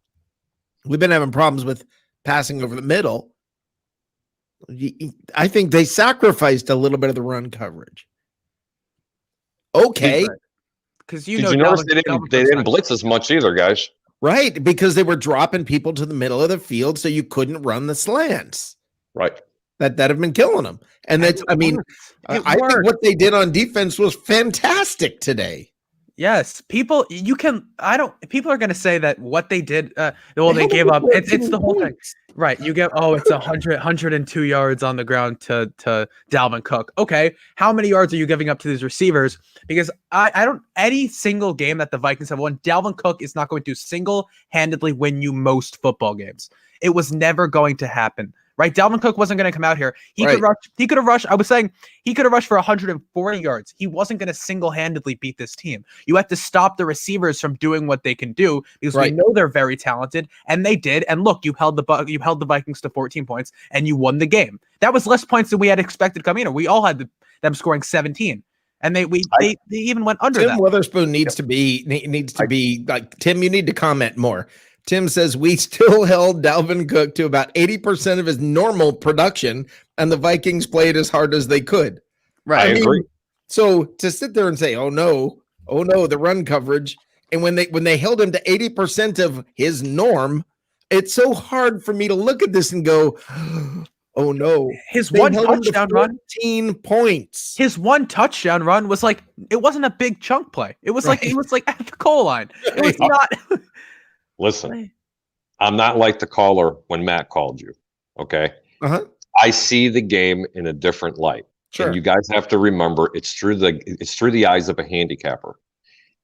We've been having problems with passing over the middle. I think they sacrificed a little bit of the run coverage. Okay. Because Did you notice they didn't blitz as much either, guys? Right, because they were dropping people to the middle of the field so you couldn't run the slants. Right. That have been killing them. And that's, I mean, I think what they did on defense was fantastic today. Yes, people are going to say that what they did, they gave up. It's the whole thing. Right. You get, it's 102 yards on the ground to Dalvin Cook. Okay. How many yards are you giving up to these receivers? Because any single game that the Vikings have won, Dalvin Cook is not going to single-handedly win you most football games. It was never going to happen. Right, Dalvin Cook wasn't going to come out here. He could have rushed. I was saying he could have rushed for 140 yards. He wasn't going to single-handedly beat this team. You have to stop the receivers from doing what they can do because we know they're very talented, and they did. And look, you held the Vikings to 14 points, and you won the game. That was less points than we had expected coming in. We all had them scoring 17, and they even went under that. Tim Witherspoon needs to be like, Tim, you need to comment more. Tim says, we still held Dalvin Cook to about 80% of his normal production, and the Vikings played as hard as they could. Right. I agree. So to sit there and say, oh no, the run coverage, and when they held him to 80% of his norm, it's so hard for me to look at this and go, oh no. His one touchdown run, 14 points. His one touchdown run was like, it wasn't a big chunk play. It was like at the goal line. It was not. Listen, I'm not like the caller when Matt called you, okay? Uh-huh. I see the game in a different light. Sure. And you guys have to remember it's through the eyes of a handicapper.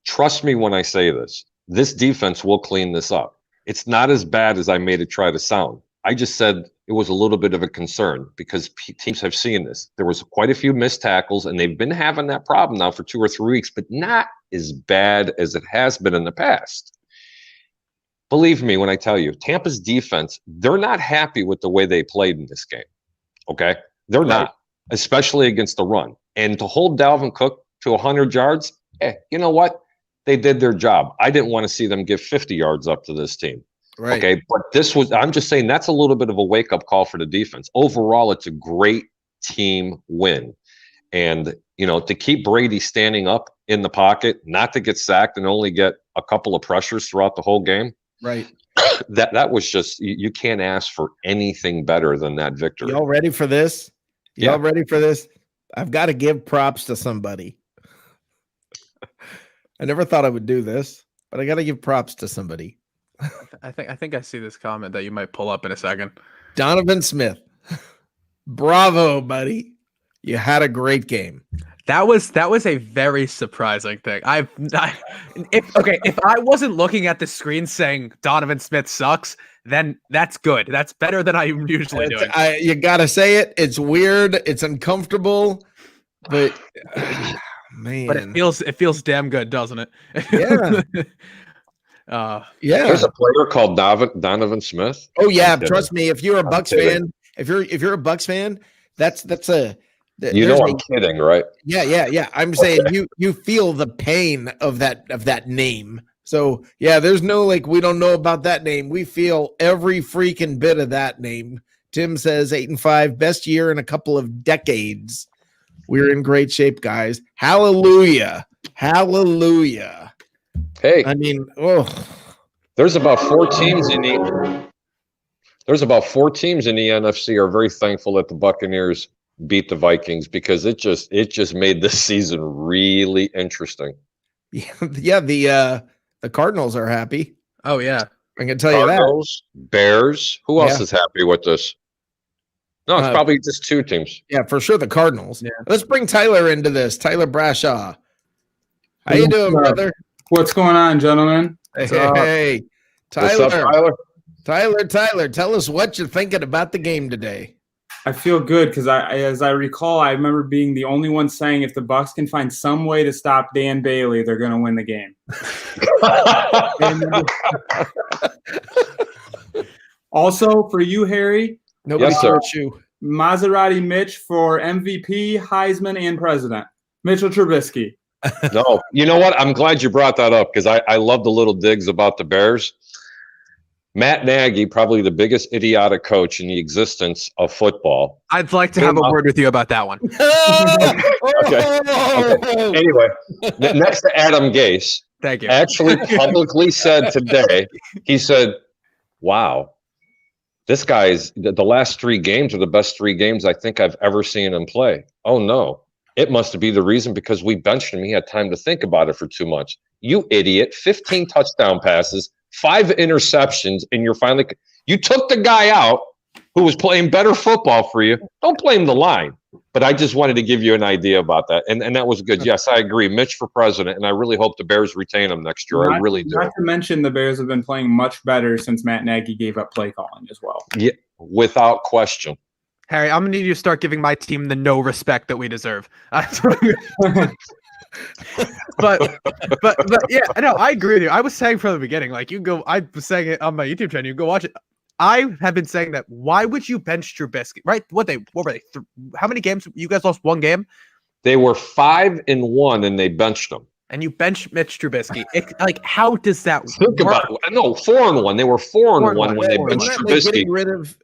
Trust me when I say this. This defense will clean this up. It's not as bad as I made it try to sound. I just said it was a little bit of a concern because teams have seen this. There was quite a few missed tackles, and they've been having that problem now for 2 or 3 weeks, but not as bad as it has been in the past. Believe me when I tell you, Tampa's defense, they're not happy with the way they played in this game, okay? They're not, especially against the run. And to hold Dalvin Cook to 100 yards, you know what? They did their job. I didn't want to see them give 50 yards up to this team, okay? But I'm just saying that's a little bit of a wake-up call for the defense. Overall, it's a great team win. And, to keep Brady standing up in the pocket, not to get sacked and only get a couple of pressures throughout the whole game, right. That was just, you can't ask for anything better than that victory. Y'all ready for this? Y'all ready for this? I've got to give props to somebody. I never thought I would do this, but I got to give props to somebody. I think I see this comment that you might pull up in a second. Donovan Smith. Bravo, buddy. You had a great game. That was a very surprising thing. If I wasn't looking at the screen saying Donovan Smith sucks, then that's good. That's better than I'm usually doing. You gotta say it. It's weird. It's uncomfortable, but man, but it feels damn good, doesn't it? Yeah. There's a player called Donovan Smith. Oh yeah, trust me. If you're a Bucs fan, if you're a Bucs fan, that's a. I'm kidding, right? Yeah. I'm saying you feel the pain of that name. So yeah, there's no we don't know about that name. We feel every freaking bit of that name. Tim says 8-5, best year in a couple of decades. We're in great shape, guys. Hallelujah. Hallelujah. Hey, I mean, there's about 4 teams in the NFC are very thankful that the Buccaneers beat the Vikings because it just made this season really interesting. Yeah, the Cardinals are happy. Oh yeah, I can tell you that. Cardinals, Bears. Who else is happy with this? No, it's probably just 2 teams. Yeah, for sure, the Cardinals. Yeah. Let's bring Tyler into this. Tyler Brashaw. How you doing, brother? What's going on, gentlemen? Hey, What's up, Tyler? Tyler, tell us what you're thinking about the game today. I feel good because as I recall, I remember being the only one saying if the Bucs can find some way to stop Dan Bailey, they're going to win the game. Also, for you, Harry, Nobody hurt you. Maserati Mitch for MVP, Heisman, and President. Mitchell Trubisky. No, you know what? I'm glad you brought that up because I love the little digs about the Bears. Matt Nagy, probably the biggest idiotic coach in the existence of football. I'd like to have a word with you about that one. Okay. Anyway, next to Adam Gase, Thank you. actually publicly said today, he said, wow, this guy's the last 3 games are the best 3 games I think I've ever seen him play. Oh, no. It must be the reason because we benched him. He had time to think about it for 2 months. You idiot. 15 touchdown passes, 5 interceptions, and you took the guy out who was playing better football for you. Don't blame the line. But I just wanted to give you an idea about that. And that was good. Yes, I agree. Mitch for president, and I really hope the Bears retain him next year. I really do. Not to mention the Bears have been playing much better since Matt Nagy gave up play calling as well. Yeah, without question. Harry, I'm gonna need you to start giving my team the no respect that we deserve. but yeah, no, I agree with you. I was saying from the beginning, like I was saying it on my YouTube channel. You go watch it. I have been saying that. Why would you bench Trubisky? Right? What were they? How many games? You guys lost 1 game. They were 5-1, and they benched them. And you bench Mitch Trubisky. How does that Think work? about it. No, 4-1. They were 4-1 when they benched Trubisky. Rid of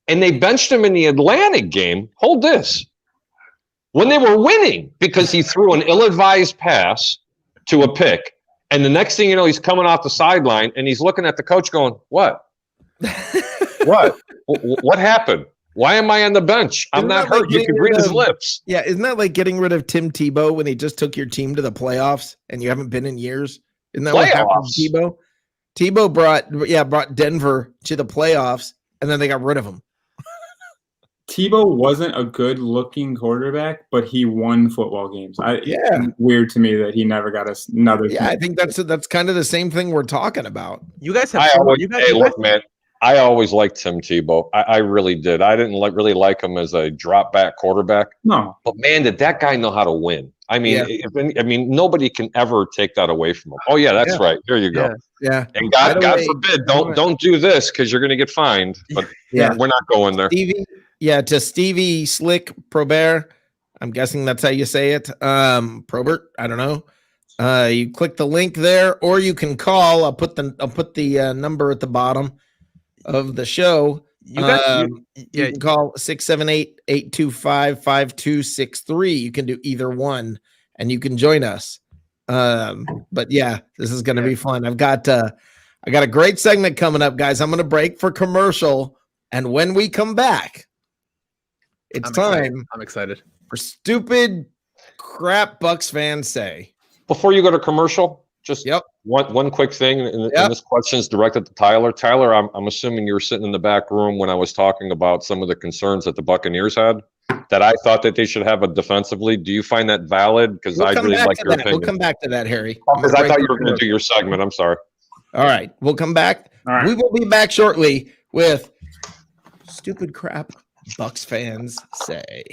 and they benched him in the Atlantic game. Hold this. When they were winning, because he threw an ill-advised pass to a pick. And the next thing you know, he's coming off the sideline and he's looking at the coach going, what? What? What happened? Why am I on the bench? I'm not hurt. You can read his lips. Yeah, isn't that like getting rid of Tim Tebow when he just took your team to the playoffs and you haven't been in years? Isn't that what happened to Tebow? Tebow brought Denver to the playoffs and then they got rid of him. Tebow wasn't a good-looking quarterback, but he won football games. It's weird to me that he never got us another. Yeah, I think that's kind of the same thing we're talking about. You guys have. Look, man. I always liked Tim Tebow. I really did. I didn't really like him as a drop-back quarterback. No, but man, did that guy know how to win? I mean, nobody can ever take that away from him. Oh yeah, that's right. Here you go. Yeah. And God forbid, don't do this because you're going to get fined. But we're not going there. To Stevie Slick Probert, I'm guessing that's how you say it. Probert, I don't know. You click the link there, or you can call. I'll put the number at the bottom of the show. You can call 678-825-5263. You can do either one, and you can join us. But yeah, this is going to be fun. I got a great segment coming up, guys. I'm going to break for commercial, and when we come back, it's time. I'm excited for stupid crap Bucs fans say. Before you go to commercial, just one quick thing, and this question is directed to Tyler. Tyler, I'm assuming you were sitting in the back room when I was talking about some of the concerns that the Buccaneers had, that I thought that they should have a defensively. Do you find that valid? Because I really like your opinion. We'll come back to that, Harry. Because I thought you were going to do your segment. I'm sorry. All right, we'll come back. All right. We will be back shortly with stupid crap Bucs fans say.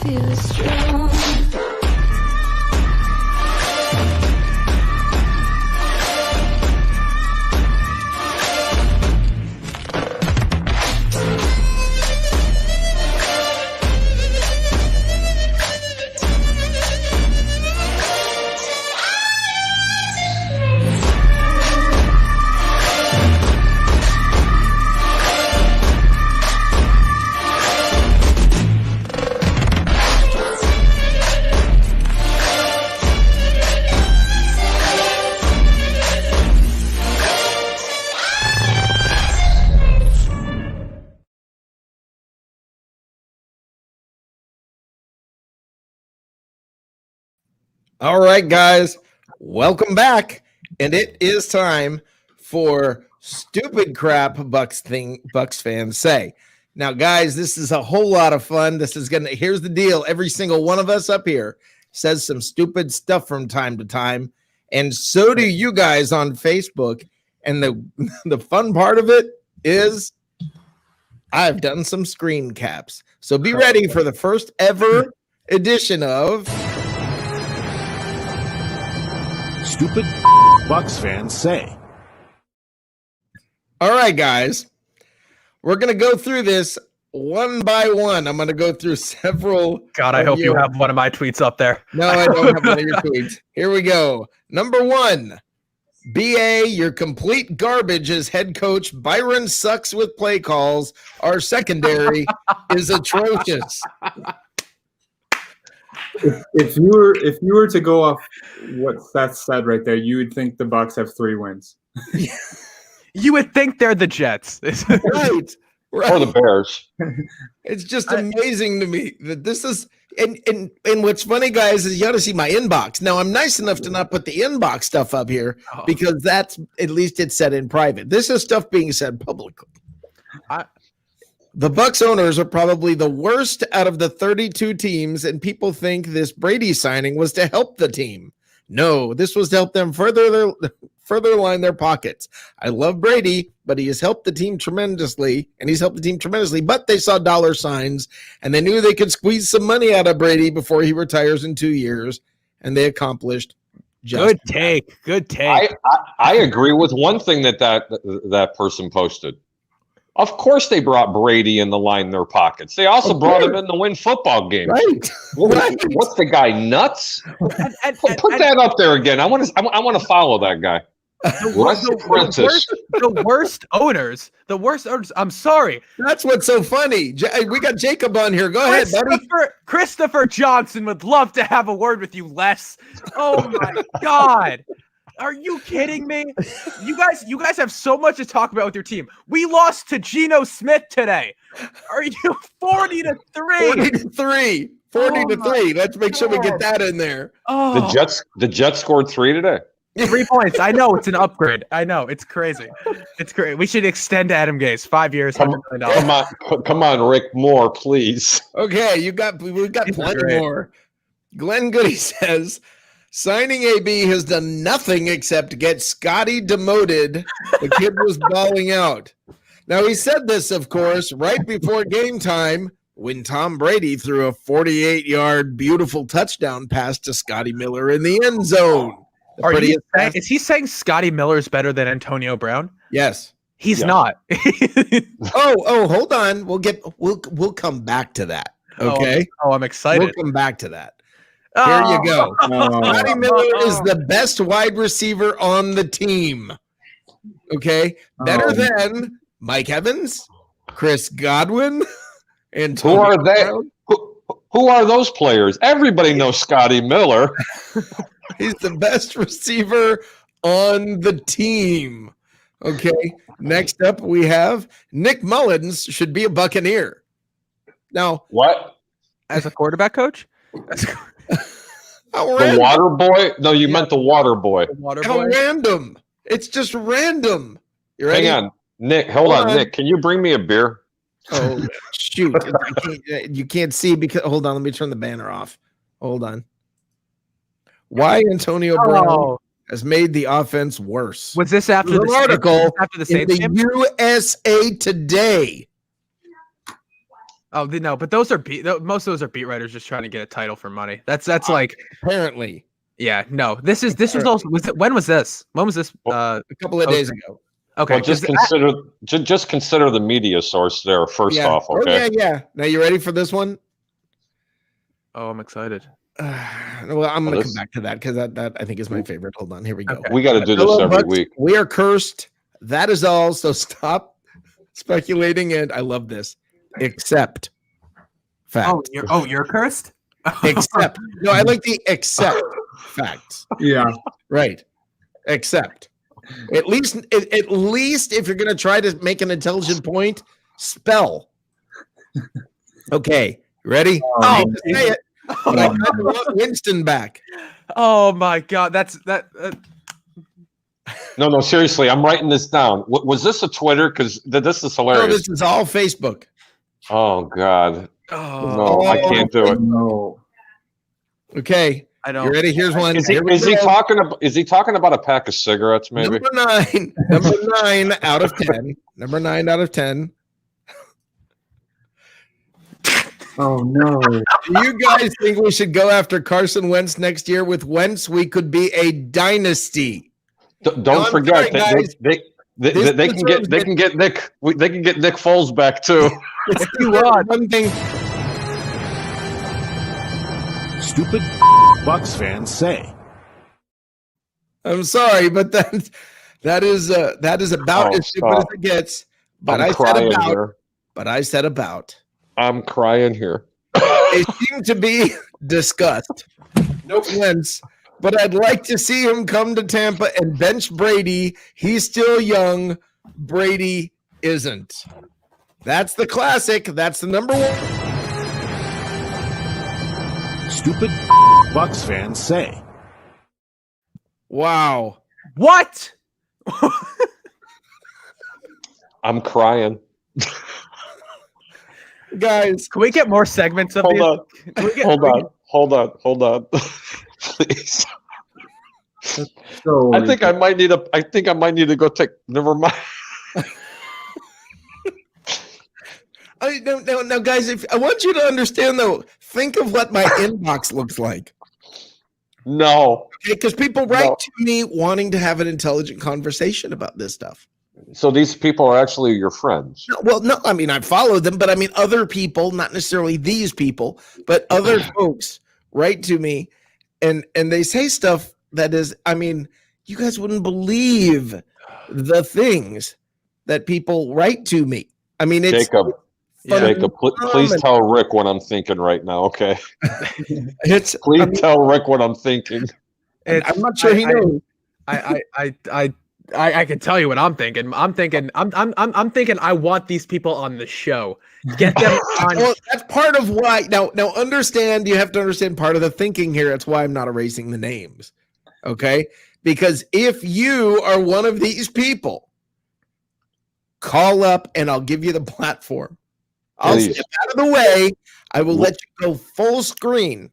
feel strong. All right, guys, welcome back, and it is time for stupid crap Bucs fans say. Now, guys, this is a whole lot of fun. Here's the deal. Every single one of us up here says some stupid stuff from time to time, and so do you guys on Facebook. And the fun part of it is I've done some screen caps. So be ready for the first ever edition of Stupid Bucs fans say. All right, guys, we're going to go through this one by one. I'm going to go through several. God, I hope you have one of my tweets up there. No, I don't have one of your tweets. Here we go. Number 1, BA, you're complete garbage as head coach. Byron sucks with play calls. Our secondary is atrocious. If you were to go off what Seth said right there, you would think the Bucs have 3 wins. You would think they're the Jets. Right. Or the Bears. It's just amazing to me that this is and what's funny, guys, is you got to see my inbox. Now, I'm nice enough to not put the inbox stuff up here because that's at least it's said in private. This is stuff being said publicly. The Bucs owners are probably the worst out of the 32 teams, and people think this Brady signing was to help the team. No, this was to help them further line their pockets. I love Brady, but he has helped the team tremendously, but they saw dollar signs, and they knew they could squeeze some money out of Brady before he retires in 2 years, and they accomplished just Good take. I agree with one thing that person posted. Of course they brought Brady in to line their pockets. They also brought him in to win football games. Right. What's the guy, nuts? Put that up there again. I want to follow that guy. The worst owners. I'm sorry. That's what's so funny. We got Jacob on here. Go ahead, buddy. Christopher Johnson would love to have a word with you, Les. Oh my God. Are you kidding me? You guys have so much to talk about with your team. We lost to Geno Smith today. Are you 40-3? 40-3. 40-3. Let's make sure we get that in there. Oh. The Jets scored 3 today. 3 points. I know it's an upgrade. I know it's crazy. It's great. We should extend Adam Gase 5 years, $100 million. Come on, Rick Moore, please. Okay, we've got plenty more. Glenn Goody says, signing AB has done nothing except get Scotty demoted. The kid was bawling out. Now, he said this, of course, right before game time when Tom Brady threw a 48-yard beautiful touchdown pass to Scotty Miller in the end zone. Is he saying Scotty Miller is better than Antonio Brown? Yes. He's not. Hold on. We'll come back to that. Okay. I'm excited. We'll come back to that. Here you go. Scotty Miller is the best wide receiver on the team. Okay. Better than Mike Evans, Chris Godwin, and who are they? Who are those players? Everybody knows Scotty Miller. He's the best receiver on the team. Okay. Next up, we have Nick Mullins should be a Buccaneer. Now, what? As a quarterback coach? The water boy? No, you meant the water boy. How random. It's just random. You ready? Hang on. Nick, hold on. Nick, can you bring me a beer? Oh, shoot. You can't see because, hold on, let me turn the banner off. Hold on. Why Antonio Brown has made the offense worse. Was this after the article after the Saints game? USA Today? Oh, no, but those are most of those are beat writers just trying to get a title for money. That's like apparently. Yeah, no. This was also when was this? When was this? A couple of days ago. Okay, Well, just consider the media source there first off. Okay. Yeah. Now you ready for this one? Oh, I'm excited. Well, I'm going to come back to that because that I think is my favorite. Hold on, here we go. Okay. We got to do this every week. We are cursed. That is all. So stop speculating. And I love this. Except fact. You're cursed. Except no, I like the except facts. Yeah. Right. Except. At least if you're going to try to make an intelligent point, spell. Okay, ready? Say it. But I kind of want Winston back. Oh my God, that's that. No, seriously, I'm writing this down. Was this a Twitter? Because this is hilarious. No, this is all Facebook. Oh God. Oh, No, I can't do it. No. Okay. I don't. You ready? Here's one. Is he talking about a pack of cigarettes? Maybe. Number 9 out of 10. Number 9 out of 10. Oh no. Do you guys think we should go after Carson Wentz next year? With Wentz, we could be a dynasty. Don't forget that they can get Nick Foles back too. It's too hard. One thing. Stupid Bucs fans say. I'm sorry, but that is about as stupid as it gets. But I said about. I'm crying here. They seem to be discussed. No offense, but I'd like to see him come to Tampa and bench Brady. He's still young. Brady isn't. That's the classic. That's the number 1. Stupid Bucs fans say. Wow. What? I'm crying. Guys, can we get more segments of these? Hold on. Please. So I think I might need to go take. Never mind. Now, guys, if I want you to understand, though, think of what my inbox looks like. No. Okay, because people write to me wanting to have an intelligent conversation about this stuff. So these people are actually your friends. No, I mean, I follow them, but I mean, other people, not necessarily these people, but other folks write to me and they say stuff that is, I mean, you guys wouldn't believe the things that people write to me. I mean, it's Jacob, please tell Rick what I'm thinking right now, okay? Tell Rick what I'm thinking. I'm not sure he knows. I can tell you what I'm thinking. I'm thinking I want these people on the show. Get them on. Well, that's part of why. Now understand. You have to understand part of the thinking here. That's why I'm not erasing the names. Okay, because if you are one of these people, call up and I'll give you the platform. I'll step out of the way. I will let you go full screen.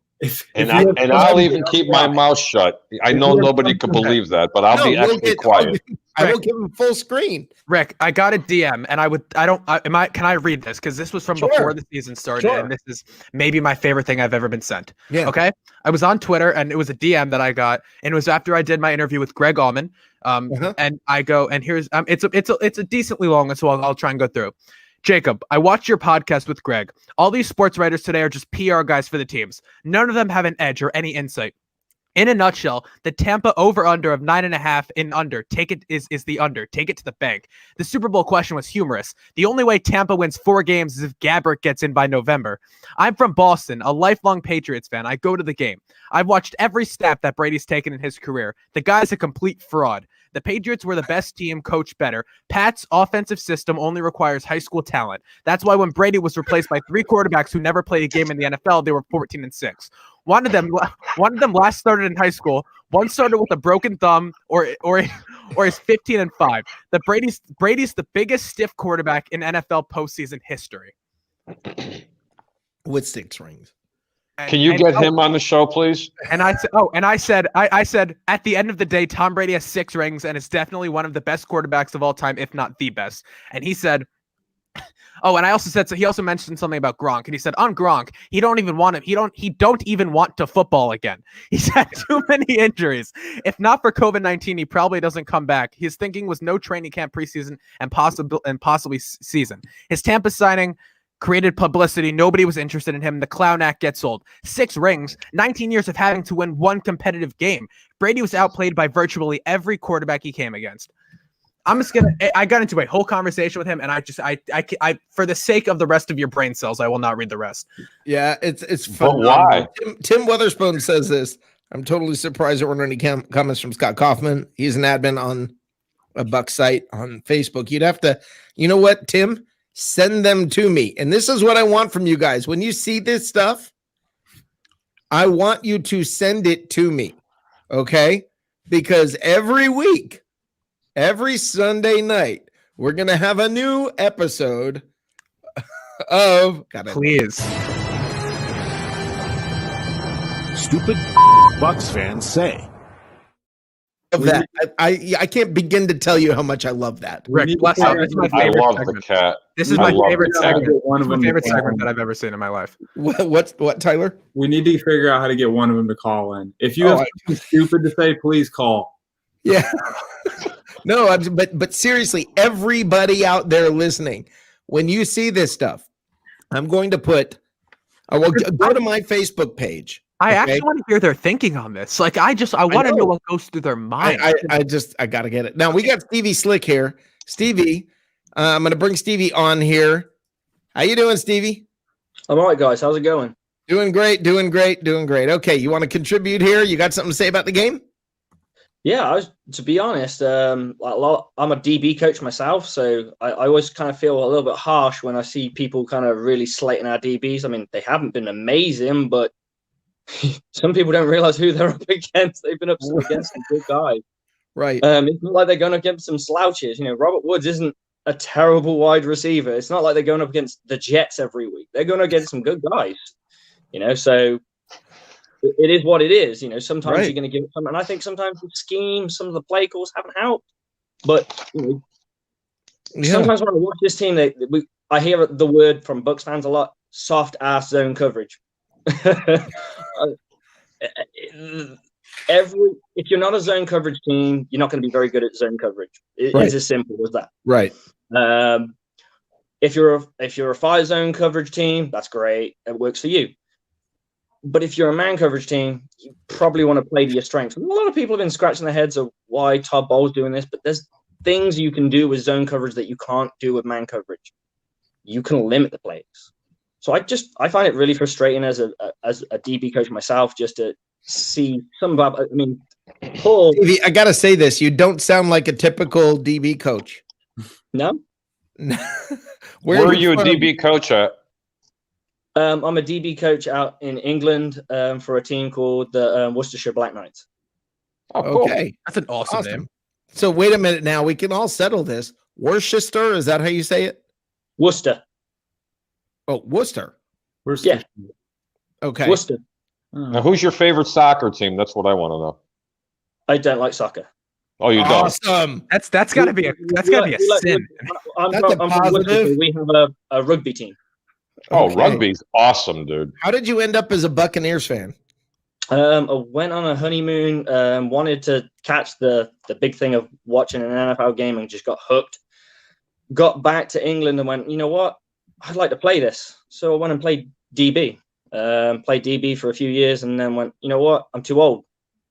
I'll even keep my mouth shut. I know nobody could believe that, but I'll be actually quiet. I will give him full screen. Rick, I got a DM, and can I read this? Because this was from before the season started, and this is maybe my favorite thing I've ever been sent. Yeah. Okay. I was on Twitter, and it was a DM that I got, and it was after I did my interview with Greg Allman. And I go, and here's it's a decently long one, so I'll try and go through. Jacob, I watched your podcast with Greg. All these sports writers today are just PR guys for the teams. None of them have an edge or any insight. In a nutshell, the Tampa over-under of 9.5 in under. Take it is the under. Take it to the bank. The Super Bowl question was humorous. The only way Tampa wins 4 games is if Gabbert gets in by November. I'm from Boston, a lifelong Patriots fan. I go to the game. I've watched every step that Brady's taken in his career. The guy's a complete fraud. The Patriots were the best team, coached better. Pat's offensive system only requires high school talent. That's why when Brady was replaced by 3 quarterbacks who never played a game in the NFL, they were 14-6. One of them last started in high school. One started with a broken thumb, or is 15-5. Brady's the biggest stiff quarterback in NFL postseason history. With 6 rings. Can you get him on the show, please? And I said, at the end of the day, Tom Brady has 6 rings and is definitely one of the best quarterbacks of all time, if not the best. And he said, Oh, and I also said so. He also mentioned something about Gronk, and he said on Gronk, he don't even want him. He don't even want to football again. He's had too many injuries. If not for COVID-19, he probably doesn't come back. His thinking was no training camp preseason and possibly season. His Tampa signing created publicity. Nobody was interested in him. The clown act gets old. 6 rings, 19 years of having to win one competitive game. Brady was outplayed by virtually every quarterback he came against. I got into a whole conversation with him, and I for the sake of the rest of your brain cells, I will not read the rest. Yeah, it's fun. Why? Tim Weatherspoon says this. I'm totally surprised there weren't any comments from Scott Kaufman. He's an admin on a Bucs site on Facebook. You'd have to, you know what, Tim? Send them to me. And this is what I want from you guys. When you see this stuff, I want you to send it to me. Okay? Because every week, every Sunday night, we're going to have a new episode of... Please. Stupid Bucs fans say. Of that. I can't begin to tell you how much I love that. Rick, bless you. This is my favorite I love segment. the cat. This is my favorite segment. One of my favorite segment that I've ever seen in my life. What, Tyler? We need to figure out how to get one of them to call in. If you have something stupid to say, please call. Yeah. No, but seriously, everybody out there listening, when you see this stuff, I'm going to put. I will go to my Facebook page. I actually want to hear their thinking on this. Like, I want to know what goes through their mind. I got to get it. Now, we got Stevie Slick here. Stevie, I'm going to bring Stevie on here. How you doing, Stevie? I'm all right, guys. How's it going? Doing great. Okay, you want to contribute here? You got something to say about the game? Yeah, to be honest, I'm a DB coach myself, so I always kind of feel a little bit harsh when I see people kind of really slating our DBs. I mean, they haven't been amazing, but some people don't realize who they're up against. They've been up against some good guys. Right. It's not like they're going up against some slouches. You know, Robert Woods isn't a terrible wide receiver. It's not like they're going up against the Jets every week. They're going against some good guys. You know, so it is what it is. You know, sometimes you're going to give it some, and I think sometimes the scheme, some of the play calls haven't helped. But you know, sometimes when I watch this team, I hear the word from Bucs fans a lot: soft ass zone coverage. If you're not a zone coverage team, you're not going to be very good at zone coverage. It's as simple as that. Right. If you're a 5 zone coverage team, that's great. It works for you. But if you're a man coverage team, you probably want to play to your strengths. And a lot of people have been scratching their heads of why Todd Bowles doing this, but there's things you can do with zone coverage that you can't do with man coverage. You can limit the plays. So I find it really frustrating as a DB coach myself, just to see some of I mean, Paul. I got to say this: you don't sound like a typical DB coach. No. Where are you a DB coach at? I'm a DB coach out in England for a team called the Worcestershire Black Knights. Oh, cool. Okay, that's an awesome name. So wait a minute, now we can all settle this. Worcester, is that how you say it? Worcester. Oh, Worcester. Yeah. Okay. Worcester. Now, who's your favorite soccer team? That's what I want to know. I don't like soccer. Oh, you don't? Awesome. That's got to be a sin. I'm from Worcester. We have a rugby team. Oh, rugby's awesome, dude. How did you end up as a Buccaneers fan? I went on a honeymoon, wanted to catch the big thing of watching an NFL game and just got hooked. Got back to England and went, you know what? I'd like to play this. So I went and played DB. Played DB for a few years and then went, you know what? I'm too old.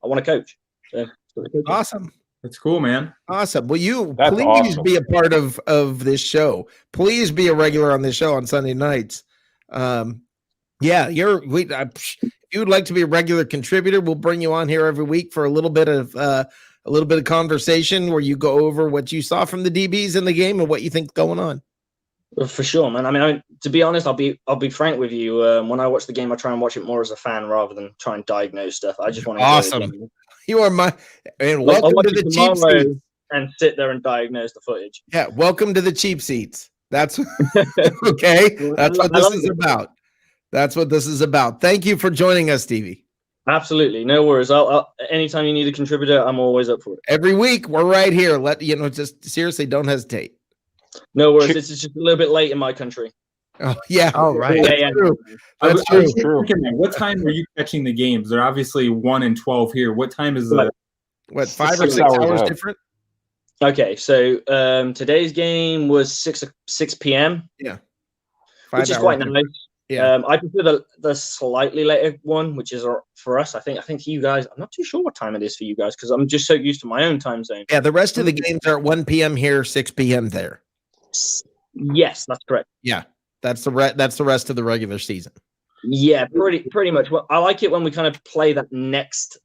I want to coach. So, awesome. That's cool, man. Awesome. Will you That's please awesome. be a part of this show? Please be a regular on this show on Sunday nights. Yeah, if you would like to be a regular contributor, we'll bring you on here every week for a little bit of conversation where you go over what you saw from the DBs in the game and what you think going on. For sure, man. I mean, to be honest, I'll be frank with you. When I watch the game, I try and watch it more as a fan rather than try and diagnose stuff. I just want to awesome. You are my and welcome to the cheap seats. And sit there and diagnose the footage. Yeah, welcome to the cheap seats. That's okay. That's what this is about. That's what this is about. Thank you for joining us, Stevie. Absolutely, no worries. I'll anytime you need a contributor, I'm always up for it. Every week, we're right here. Just seriously, don't hesitate. No worries. It's just a little bit late in my country. Oh yeah. Oh right. Yeah. True. I That's was true. thinking, man, what time are you catching the games? They're obviously 1 and 12 here. What time is the? What, 5 or 6 hours hours ahead. different? Okay, so today's game was 6 p.m. Yeah. Which is quite nice. Yeah. I prefer the slightly later one, which is for us. I think you guys. I'm not too sure what time it is for you guys because I'm just so used to my own time zone. Yeah, the rest of the games are at 1 p.m. here, 6 p.m. there. Yes, that's correct. Yeah, that's the rest of the regular season. Yeah, pretty much. Well, I like it when we kind of play that next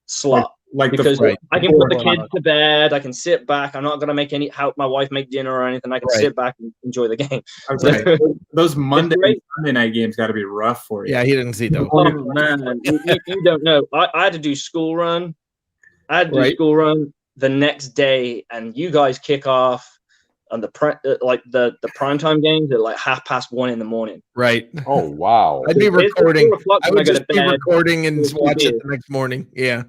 slot. Like because right. I can put the kids to bed. I can sit back. I'm not going to help my wife make dinner or anything. I can sit back and enjoy the game. Okay. Those Monday night games got to be rough for you. Yeah, he didn't see those. Oh man, you don't know. I had to do school run. I had to do school run the next day, and you guys kick off on the primetime games at like 1:30 in the morning. Right. Oh wow. I'd be recording. I would just be bed. recording and watch it the next morning. Yeah.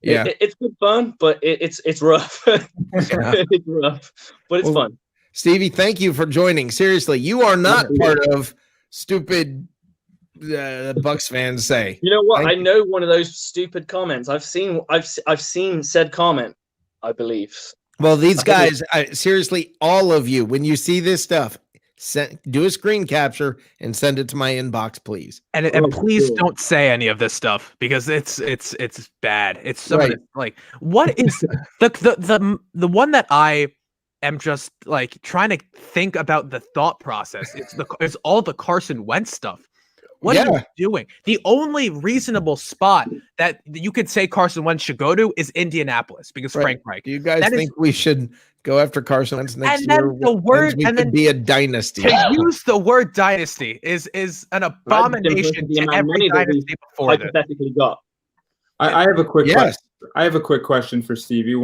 Yeah. It's good fun, but it's rough. It's rough, but it's fun. Stevie, thank you for joining. Seriously, you are not part of stupid Bucs fans say. You know what? I know one of those stupid comments. I've seen said comment, I believe. Well, these guys, seriously, all of you, when you see this stuff, do a screen capture and send it to my inbox, please. And please don't say any of this stuff because it's bad. It's some of it, like, what is the one that I am just like trying to think about the thought process. It's all the Carson Wentz stuff. What are you doing? The only reasonable spot that you could say Carson Wentz should go to is Indianapolis because Frank Reich. Do you guys think we should go after Carson Wentz next year? And then the word, and then be a dynasty. To use the word dynasty is an abomination to every dynasty before this. Hypothetically got. I have a quick question. I have a quick question for Stevie.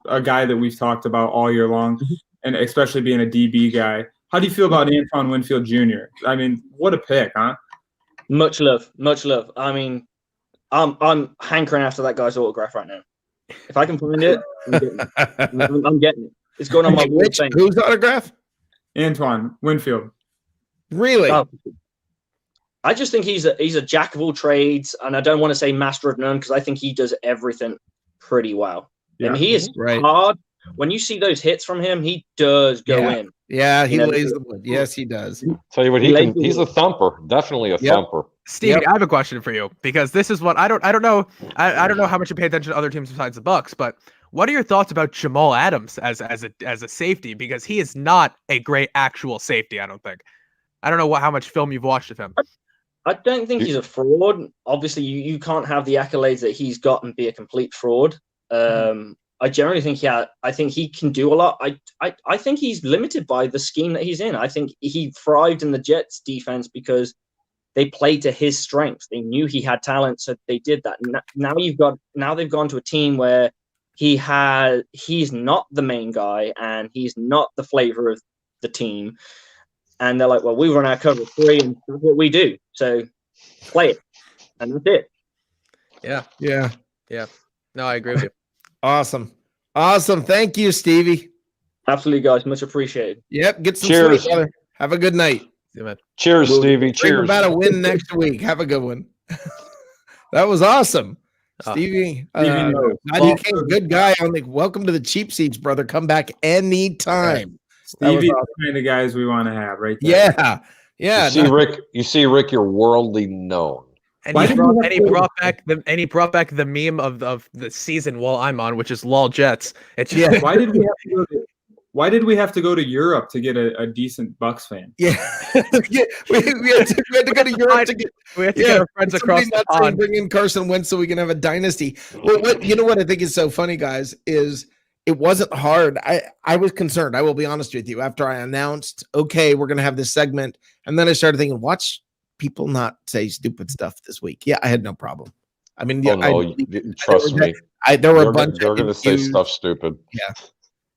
A guy that we've talked about all year long, and especially being a DB guy. How do you feel about Antoine Winfield Jr.? I mean, what a pick, huh? Much love, much love. I mean, I'm hankering after that guy's autograph right now. If I can find it, I'm getting it. It's going on my wall thing. Whose autograph? Antoine Winfield. Really? I just think he's a jack of all trades, and I don't want to say master of none because I think he does everything pretty well. Yeah. And he is hard. When you see those hits from him, he does go in. Yeah, he lays the wood. Yes, he does. Tell you what, he's a thumper. Definitely a thumper. Steve, I have a question for you because this is what I don't know. I don't know how much you pay attention to other teams besides the Bucs, but what are your thoughts about Jamal Adams as a safety? Because he is not a great actual safety, I don't think. I don't know how much film you've watched of him. I don't think he's a fraud. Obviously, you can't have the accolades that he's got and be a complete fraud. I generally think, I think he can do a lot. I think he's limited by the scheme that he's in. I think he thrived in the Jets defense because they played to his strengths. They knew he had talent, so they did that. Now they've gone to a team where he's not the main guy and he's not the flavor of the team. And they're like, well, we run our cover 3 and that's what we do. So play it. And that's it. Yeah. No, I agree with you. Awesome. Thank you, Stevie. Absolutely, guys. Much appreciated. Yep. Get some sleep, brother. Have a good night. Cheers, Stevie. Cheers. Cheers. About a win next week. Have a good one. That was awesome. Stevie King, good guy. I'm like, welcome to the cheap seats, brother. Come back anytime. Stevie, the kind of guys we want to have, right there. Yeah. You see, Rick, you're worldly known. And he brought back the meme of the season while I'm on, which is LOL Jets. It's Why did we have to go to Europe to get a decent Bucs fan? Yeah, we had to go to Europe to get our friends across the pond. Bring in Carson Wentz so we can have a dynasty. Well, you know what I think is so funny, guys, is it wasn't hard. I was concerned. I will be honest with you. After I announced, okay, we're going to have this segment, and then I started thinking, watch people not say stupid stuff this week. Yeah, I had no problem. I mean, trust me. There were a bunch. They're going to say stuff stupid.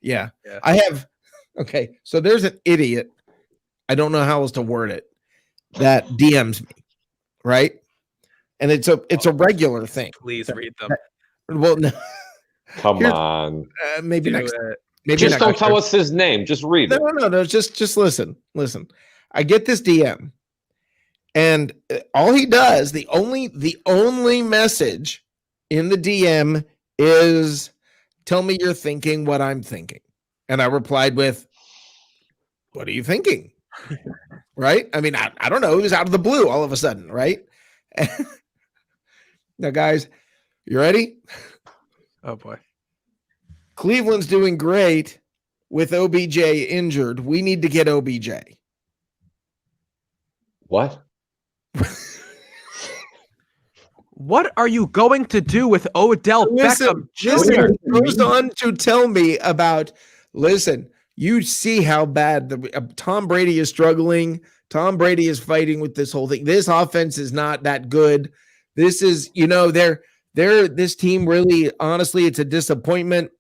Yeah. I have. Okay, so there's an idiot. I don't know how else to word it. That DMs me, right? And it's a regular thing. Please read them. Well, no. Come on. Maybe next. maybe Just not don't tell Kushner. us his name. Just read it. No. Just listen. I get this DM, and all he does, the only message in the DM is, "Tell me you're thinking what I'm thinking," and I replied with, "What are you thinking?" Right? I mean, I don't know. It was out of the blue all of a sudden, right? Now, guys, you ready? Oh boy. Cleveland's doing great with OBJ injured. We need to get OBJ. What? What are you going to do with Odell Beckham Jr.? He goes on to tell me about, listen, you see how bad Tom Brady is struggling. Tom Brady is fighting with this whole thing. This offense is not that good. This is, this team really, honestly, it's a disappointment.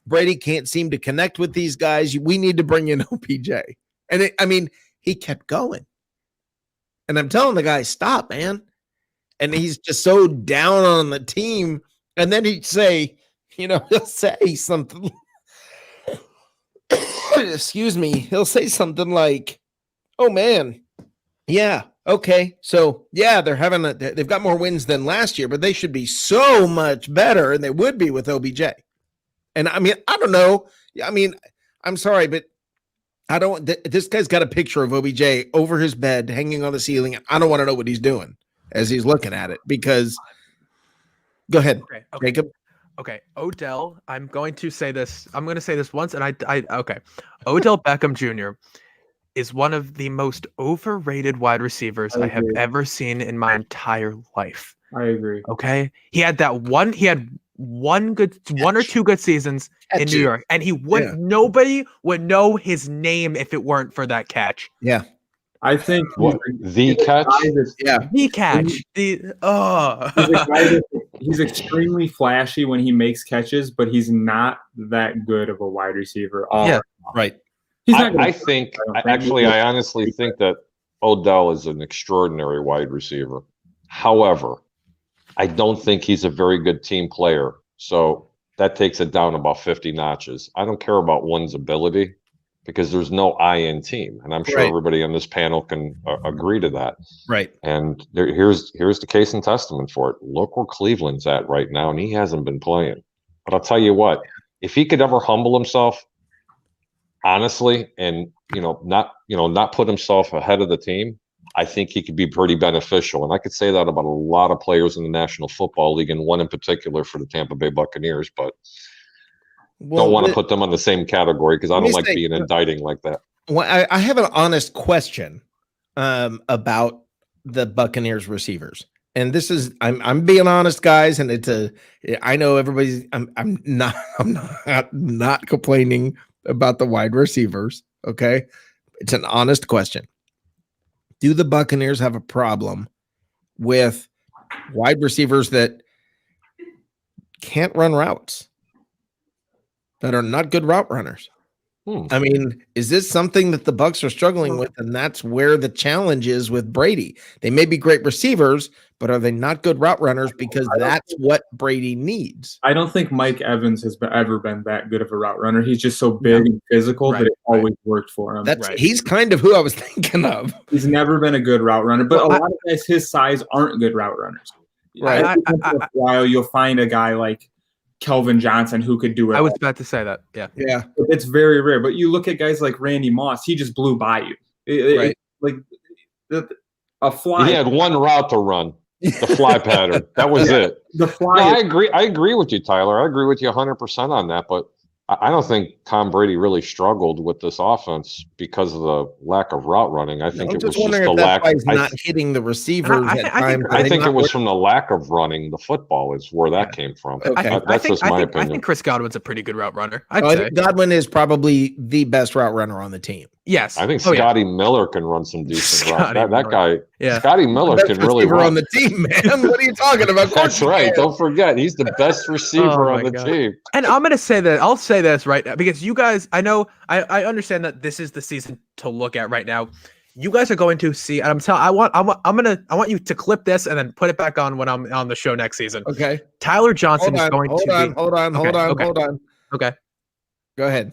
Brady can't seem to connect with these guys. We need to bring in OBJ. And he kept going. And I'm telling the guy, stop, man. And he's just so down on the team. And then he'll say something. Excuse me. He'll say something like, oh, man. Yeah. Okay. So, yeah, they've got more wins than last year, but they should be so much better. And they would be with OBJ. And I don't know. I'm sorry, but this guy's got a picture of OBJ over his bed hanging on the ceiling. I don't want to know what he's doing as he's looking at it, because go ahead. Okay. Jacob. Okay. Odell, I'm going to say this once, and okay. Odell Beckham Jr. is one of the most overrated wide receivers I have ever seen in my entire life. I agree. Okay. He had one or two good seasons in New York, and nobody would know his name if it weren't for that catch. Yeah. I think the catch. The catch. He's extremely flashy when he makes catches, but he's not that good of a wide receiver. Right. I honestly think that Odell is an extraordinary wide receiver. However, I don't think he's a very good team player. So that takes it down about 50 notches. I don't care about one's ability, because there's no I in team. And I'm sure everybody on this panel can agree to that. Right. And here's the case and testament for it. Look where Cleveland's at right now, and he hasn't been playing. But I'll tell you what, if he could ever humble himself, honestly, and not put himself ahead of the team, I think he could be pretty beneficial. And I could say that about a lot of players in the National Football League, and one in particular for the Tampa Bay Buccaneers, but don't want to put them on the same category, because I don't like being indicting like that. Well, I have an honest question about the Buccaneers receivers. And this is, I'm being honest, guys, and I know everybody's, I'm not complaining about the wide receivers. Okay. It's an honest question. Do the Buccaneers have a problem with wide receivers that can't run routes, that are not good route runners? I mean, is this something that the Bucs are struggling with? And that's where the challenge is with Brady. They may be great receivers, but are they not good route runners? Because that's what Brady needs. I don't think Mike Evans has ever been that good of a route runner. He's just so big and physical that it always worked for him. He's kind of who I was thinking of. He's never been a good route runner, but a lot of guys his size aren't good route runners. Right. For a while, you'll find a guy like Kelvin Johnson who could do it. I was about to say that. Yeah. It's very rare. But you look at guys like Randy Moss, he just blew by you. A fly. He had one route to run, the fly pattern. That was it. The fly. No, I agree with you, Tyler. I agree with you 100% on that. But I don't think Tom Brady really struggled with this offense because of the lack of route running. I think it was just the lack. Not hitting the receivers at times. I think it was from the lack of running the football is where that came from. Okay. That's just my opinion. I think Chris Godwin's a pretty good route runner. I think Godwin is probably the best route runner on the team. Yes. I think Scotty Miller can run some decent routes. That guy, Scotty Miller can really run on the team, man. What are you talking about? That's right. Don't forget, he's the best receiver on the team. And I'm gonna say that I'll say this right now, because you guys, I know, I understand that this is the season to look at right now. You guys are going to see, and I want you to clip this and then put it back on when I'm on the show next season. Okay. Tyler Johnson is going Hold on. Okay. Okay. Go ahead.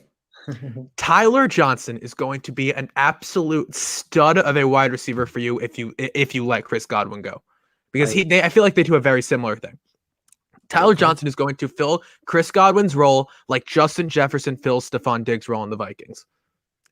Tyler Johnson is going to be an absolute stud of a wide receiver for you if you let Chris Godwin go, because I feel like they do a very similar thing. Tyler Johnson is going to fill Chris Godwin's role like Justin Jefferson fills Stephon Diggs' role in the Vikings.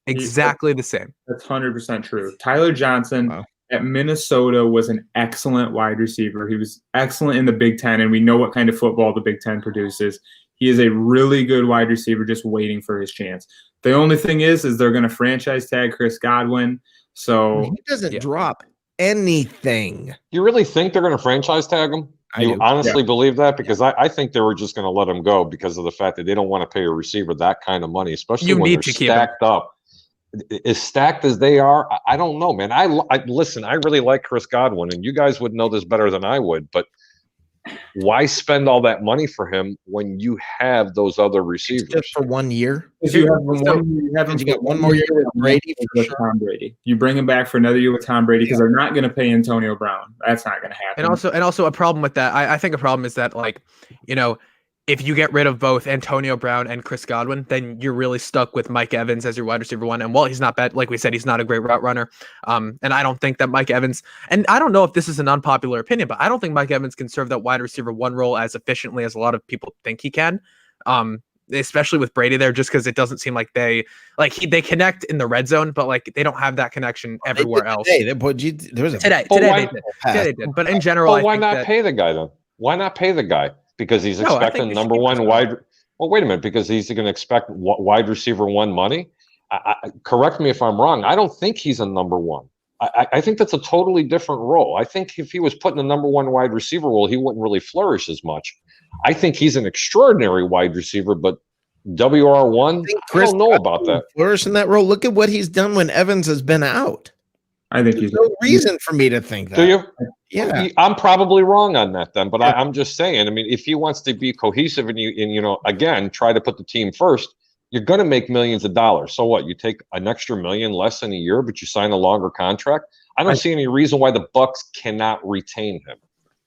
Exactly the same. That's 100% true. Tyler Johnson at Minnesota was an excellent wide receiver. He was excellent in the Big Ten, and we know what kind of football the Big Ten produces. He is a really good wide receiver just waiting for his chance. The only thing is they're going to franchise tag Chris Godwin. So he doesn't drop anything. You really think they're going to franchise tag him? You honestly believe that? Because I think they were just going to let him go because of the fact that they don't want to pay a receiver that kind of money, especially when they're stacked up. As stacked as they are, I don't know, man. I listen, I really like Chris Godwin, and you guys would know this better than I would, but why spend all that money for him when you have those other receivers? Just for 1 year? You got one more year with Brady. Tom Brady. You bring him back for another year with Tom Brady because they're not going to pay Antonio Brown. That's not going to happen. And also a problem with that, I think a problem is that, like, you know, if you get rid of both Antonio Brown and Chris Godwin, then you're really stuck with Mike Evans as your wide receiver one. And while he's not bad, like we said, he's not a great route runner. And I don't think that Mike Evans, and I don't know if this is an unpopular opinion, but I don't think Mike Evans can serve that wide receiver one role as efficiently as a lot of people think he can. Especially with Brady there, just because it doesn't seem like they connect in the red zone, but like they don't have that connection everywhere else. There was today they did. But in general, why not pay the guy then? Why not pay the guy? Because he's expecting number one wide. Well, wait a minute. Because he's going to expect wide receiver one money. Correct me if I'm wrong. I don't think he's a number one. I think that's a totally different role. I think if he was put in the number one wide receiver role, he wouldn't really flourish as much. I think he's an extraordinary wide receiver, but WR1, I don't know about that. Flourish in that role. Look at what he's done when Evans has been out. I think there's no reason for me to think that. Do you? Yeah, I'm probably wrong on that then, but I'm just saying. I mean, if he wants to be cohesive and again try to put the team first, you're going to make millions of dollars. So what? You take an extra $1 million less in a year, but you sign a longer contract. I don't see any reason why the Bucs cannot retain him.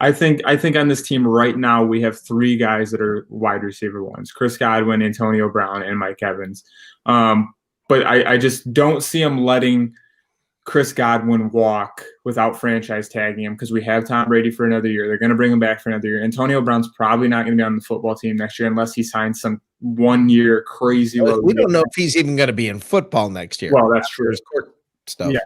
I think on this team right now we have three guys that are wide receiver ones: Chris Godwin, Antonio Brown, and Mike Evans. But I just don't see him letting Chris Godwin walk without franchise tagging him because we have Tom Brady for another year. They're going to bring him back for another year. Antonio Brown's probably not going to be on the football team next year unless he signs some 1 year crazy. We don't know if he's even going to be in football next year. Well, that's true. His court stuff. Yeah,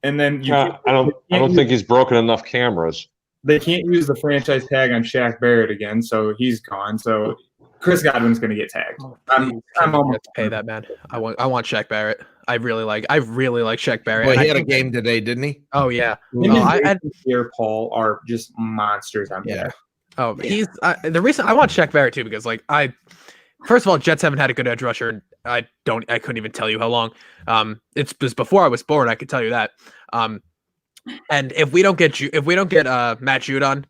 and then I don't think he's broken enough cameras. They can't use the franchise tag on Shaq Barrett again, so he's gone. So Chris Godwin's going to get tagged. I'm almost to pay that, man. I want Shaq Barrett. I really like Shaq Barrett. Well, he had a game today, didn't he? Oh yeah. Pierre Paul are just monsters on that. Oh, he's the reason I want Shaq Barrett too, because first of all, Jets haven't had a good edge rusher, and I couldn't even tell you how long. It was before I was born. I could tell you that. And if we don't get Matt Judon,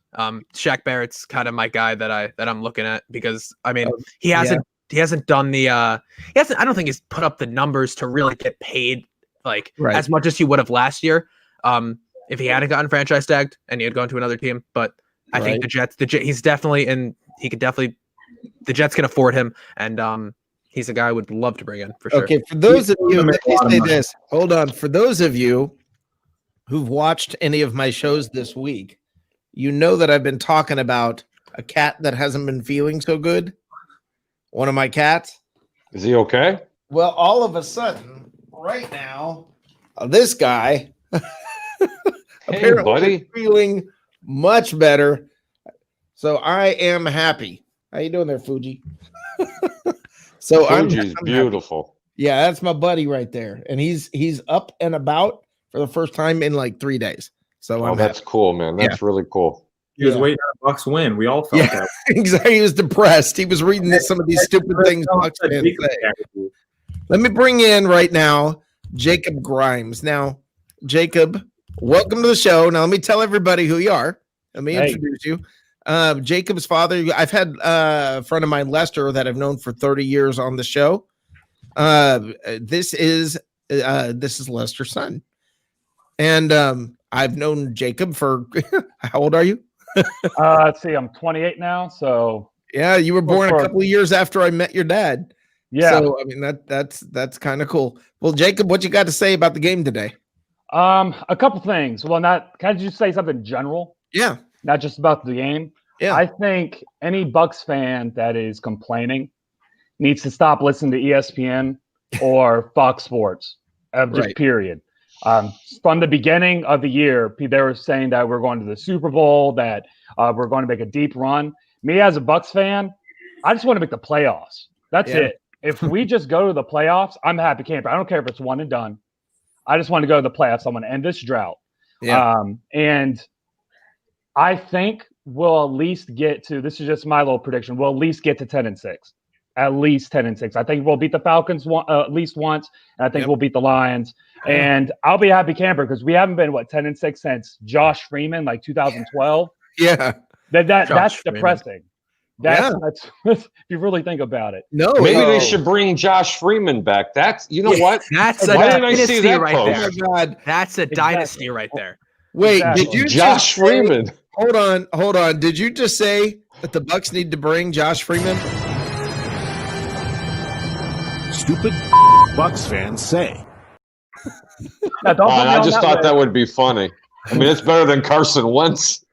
Shaq Barrett's kind of my guy that I'm looking at, because I mean he hasn't done the I don't think he's put up the numbers to really get paid as much as he would have last year if he hadn't gotten franchise tagged and he had gone to another team. But I think the Jets he's definitely the Jets can afford him, and he's a guy I would love to bring in for sure. Okay, for those of you, let me say this. Hold on. For those of you who've watched any of my shows this week, you know that I've been talking about a cat that hasn't been feeling so good. One of my cats. Is he okay? Well, all of a sudden, right now, this guy apparently is feeling much better. So I am happy. How you doing there, Fuji? So Fuji's beautiful. Yeah, that's my buddy right there, and he's up and about for the first time in like 3 days. So that's cool, man. That's really cool. He was waiting on Bucs win. We all felt that. Exactly. He was depressed. He was reading some of these stupid things Bucs fans say. Let me bring in right now Jacob Grimes. Now, Jacob, welcome to the show. Now, let me tell everybody who you are. Let me introduce you. Jacob's father. I've had a friend of mine, Lester, that I've known for 30 years on the show. This is Lester's son. And I've known Jacob for how old are you? Let's see, I'm 28 now. So yeah, you were born a couple of years after I met your dad. Yeah. So I mean that's kind of cool. Well, Jacob, what you got to say about the game today? A couple things. Well, can I just say something general? Yeah. Not just about the game. Yeah. I think any Bucs fan that is complaining needs to stop listening to ESPN or Fox Sports. Just Right. period. From the beginning of the year, they were saying that we're going to the Super Bowl, that we're going to make a deep run. Me as a Bucs fan, I just want to make the playoffs. That's it. If we just go to the playoffs, I'm a happy camper. I don't care if it's one and done. I just want to go to the playoffs. I want to end this drought. Yeah. And I think we'll at least get to, this is just my little prediction, we'll at least get to 10-6. At least 10-6. I think we'll beat the Falcons at least once, and I think we'll beat the Lions. And I'll be a happy camper because we haven't been 10-6 since Josh Freeman, like 2012. Yeah. That's Freeman. depressing. That's if you really think about it. No, Maybe they should bring Josh Freeman back. That's what? That's Why a didn't I see dynasty that right post? there. Oh my God. That's a dynasty right there. Wait, Exactly. did you Josh just say- Freeman. Hold on. Did you just say that the Bucs need to bring Josh Freeman? Stupid Bucs fans say. Now, don't put me I on just thought list. that would be funny. I mean, it's better than Carson Wentz.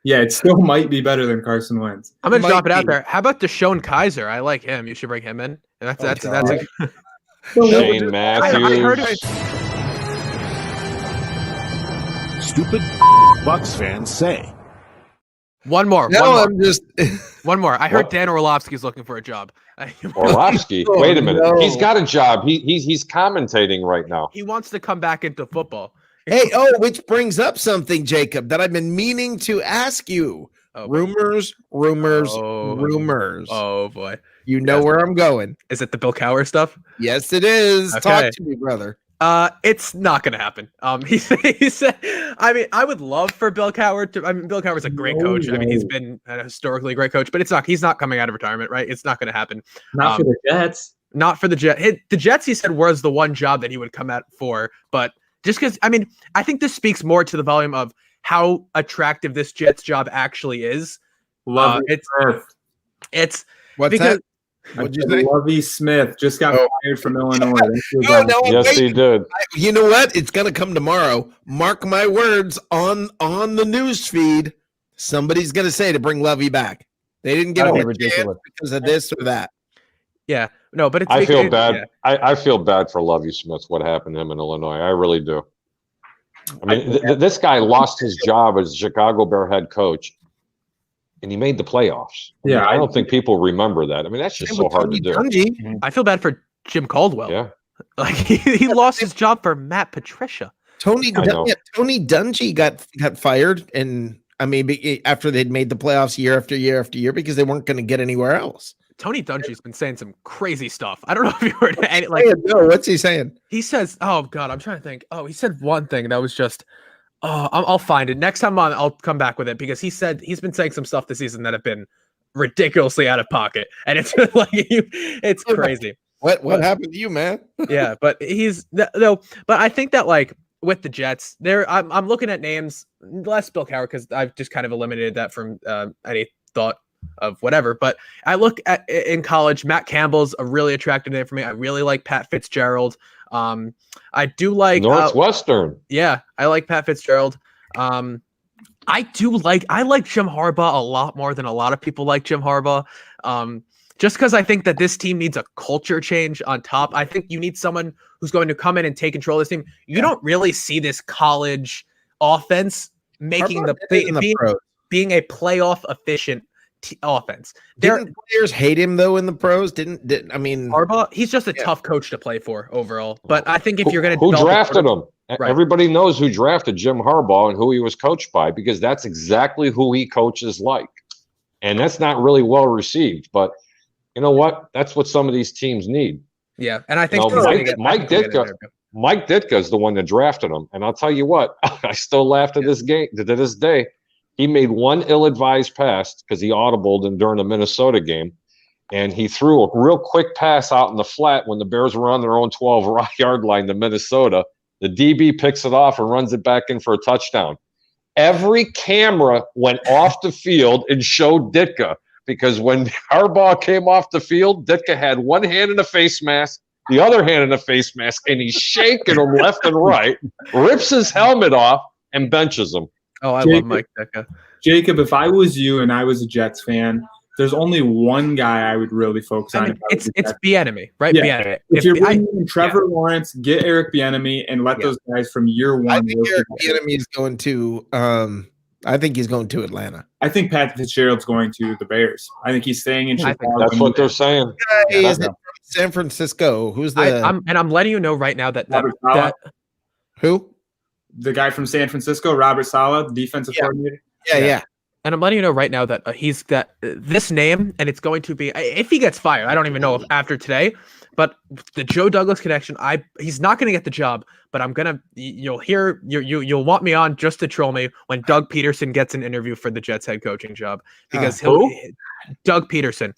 Yeah, it still might be better than Carson Wentz. I'm gonna Might drop it out be. there. How about Deshaun Kaiser? I like him. You should bring him in. And that's a Shane Matthews. I heard it. Stupid Bucs fans say. One more. No, I'm just. One more. I heard What? Dan Orlovsky's looking for a job. Orlovsky. Oh, Wait a minute. no. He's got a job. He's commentating right now. He wants to come back into football. Hey, which brings up something, Jacob, that I've been meaning to ask you. Oh, Rumors. Oh boy. You know Yes. where I'm going. Is it the Bill Cowher stuff? Yes, it is. Okay. Talk to me, brother. It's not gonna happen. He said, I mean, I would love for Bill Cowher to. I mean, Bill Cowher's a great coach. I mean, he's been a historically great coach, but he's not coming out of retirement, right? It's not gonna happen. Not for the Jets. Not for the Jets. The Jets, he said, was the one job that he would come out for, but just because, I mean, I think this speaks more to the volume of how attractive this Jets job actually is. Lovey Smith. It's What's because that? What'd you say? Lovey Smith just got fired from Illinois. That's your No, guy. no, Yes, wait. he did. You know what? It's gonna come tomorrow. Mark my words on the news feed. Somebody's gonna say to bring Lovey back. They didn't give That'd him be a chance ridiculous. because of this or that. yeah, no, but it's I feel it- bad. yeah. I feel bad for Lovey Smith. What happened to him in Illinois? I really do. I mean, this guy lost his job as Chicago Bear head coach, and he made the playoffs. I mean, Yeah, I don't think people remember that. I mean, that's just Same so with hard to Tony do. Dungy. I feel bad for Jim Caldwell. Yeah. Like he lost his job for Matt Patricia. Tony I know. Dungy got fired, and I mean after they'd made the playoffs year after year after year because they weren't going to get anywhere else. Tony Dungy's been saying some crazy stuff. I don't know if you heard any, Like, no, what's he saying? he says, oh God, I'm trying to think. Oh, he said one thing that was just, I'll find it. Next time on, I'll come back with it because he said he's been saying some stuff this season that have been ridiculously out of pocket. And it's like, it's crazy. What happened to you, man? Yeah, but but I think that like with the Jets, I'm looking at names, less Bill Cowher because I've just kind of eliminated that from any thought of whatever. But I look at in college, Matt Campbell's a really attractive name for me. I really like Pat Fitzgerald. I do like Northwestern. yeah, I like Pat Fitzgerald. I like Jim Harbaugh a lot more than a lot of people like Jim Harbaugh. Just because I think that this team needs a culture change on top. I think you need someone who's going to come in and take control of this team. You don't really see this college offense making Harbaugh did it in the pros. being a playoff efficient offense. Didn't players hate him though in the pros? Didn't I mean Harbaugh, he's just a tough coach to play for overall. But I think if you're going to Who drafted him? Right. Everybody knows who drafted Jim Harbaugh and who he was coached by because that's exactly who he coaches like. And that's not really well received, but you know what? That's what some of these teams need. Yeah, and I think You know, Mike Ditka is the one that drafted him, and I'll tell you what, I still laugh to this day. He made one ill-advised pass because he audibled during the Minnesota game, and he threw a real quick pass out in the flat when the Bears were on their own 12-yard line to Minnesota. The DB picks it off and runs it back in for a touchdown. Every camera went off the field and showed Ditka because when Harbaugh came off the field, Ditka had one hand in a face mask, the other hand in a face mask, and he's shaking him left and right, rips his helmet off, and benches him. Oh, I love Mike Ditka. Jacob, if I was you and I was a Jets fan, there's only one guy I would really focus on. It's Bieniemy, right? Yeah. Bieniemy. If you're bringing in Trevor Lawrence, get Eric Bieniemy and let those guys from year one. I think Eric Bieniemy is going to. I think he's going to Atlanta. I think Pat Fitzgerald's going to the Bears. I think he's staying in Chicago. That's what they're saying. Is it from San Francisco? Who's the? I'm letting you know right now that who? The guy from San Francisco, Robert Saleh, defensive coordinator. Yeah. And I'm letting you know right now that he's got this name, and it's going to be if he gets fired. I don't even know if after today, but the Joe Douglas connection. He's not going to get the job, but you'll want me on just to troll me when Doug Peterson gets an interview for the Jets head coaching job because Doug Peterson.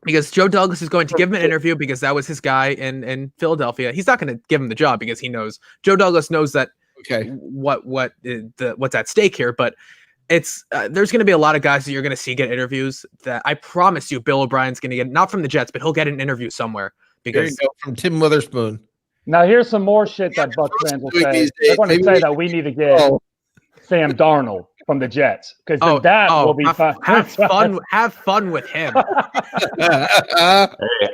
Because Joe Douglas is going to give him an interview because that was his guy in Philadelphia. He's not going to give him the job because he knows Joe Douglas knows that what's at stake here, but. It's there's going to be a lot of guys that you're going to see get interviews that I promise you Bill O'Brien's going to get, not from the Jets, but he'll get an interview somewhere. Because from Tim Witherspoon. Now here's some more shit that Bucs fans will say. They're going to say that we need to get Sam Darnold from the Jets because will be fun. Have fun with him. Hey,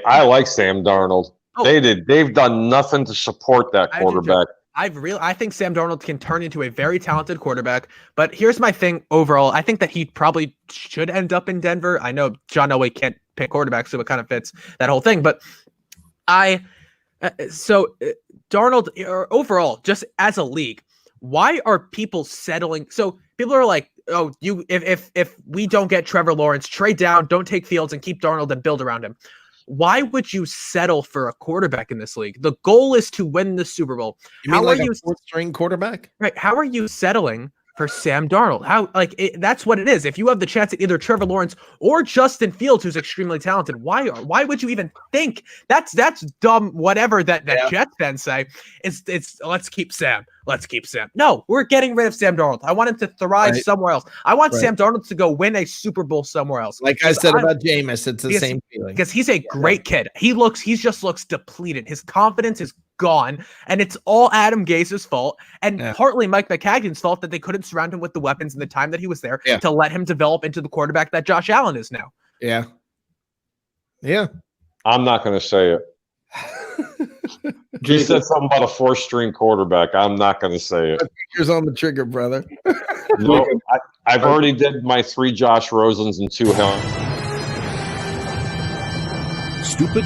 I like Sam Darnold. They've done nothing to support that quarterback. I think Sam Darnold can turn into a very talented quarterback, but here's my thing overall. I think that he probably should end up in Denver. I know John Elway can't pick quarterbacks, so it kind of fits that whole thing, but Darnold overall, just as a league, why are people settling? So people are like, oh, if we don't get Trevor Lawrence, trade down, don't take Fields and keep Darnold and build around him. Why would you settle for a quarterback in this league? The goal is to win the Super Bowl. You mean like a fourth-string quarterback? Right. How are you settling for Sam Darnold? That's what it is. If you have the chance at either Trevor Lawrence or Justin Fields, who's extremely talented, why would you even think that's dumb? Whatever that Jets fans say, it's let's keep Sam. Let's keep Sam. No, we're getting rid of Sam Darnold. I want him to thrive somewhere else. I want Sam Darnold to go win a Super Bowl somewhere else. Like I said about Jameis, it's the same feeling. Because he's a great kid. He just looks depleted. His confidence is gone, and it's all Adam Gase's fault, and partly Mike McCagnon's fault that they couldn't surround him with the weapons in the time that he was there to let him develop into the quarterback that Josh Allen is now. Yeah. Yeah. I'm not going to say it. You said something about a four-string quarterback. I'm not going to say it. Fingers on the trigger, brother. No, I've already did my 3 Josh Rosens and 2 Helms. Stupid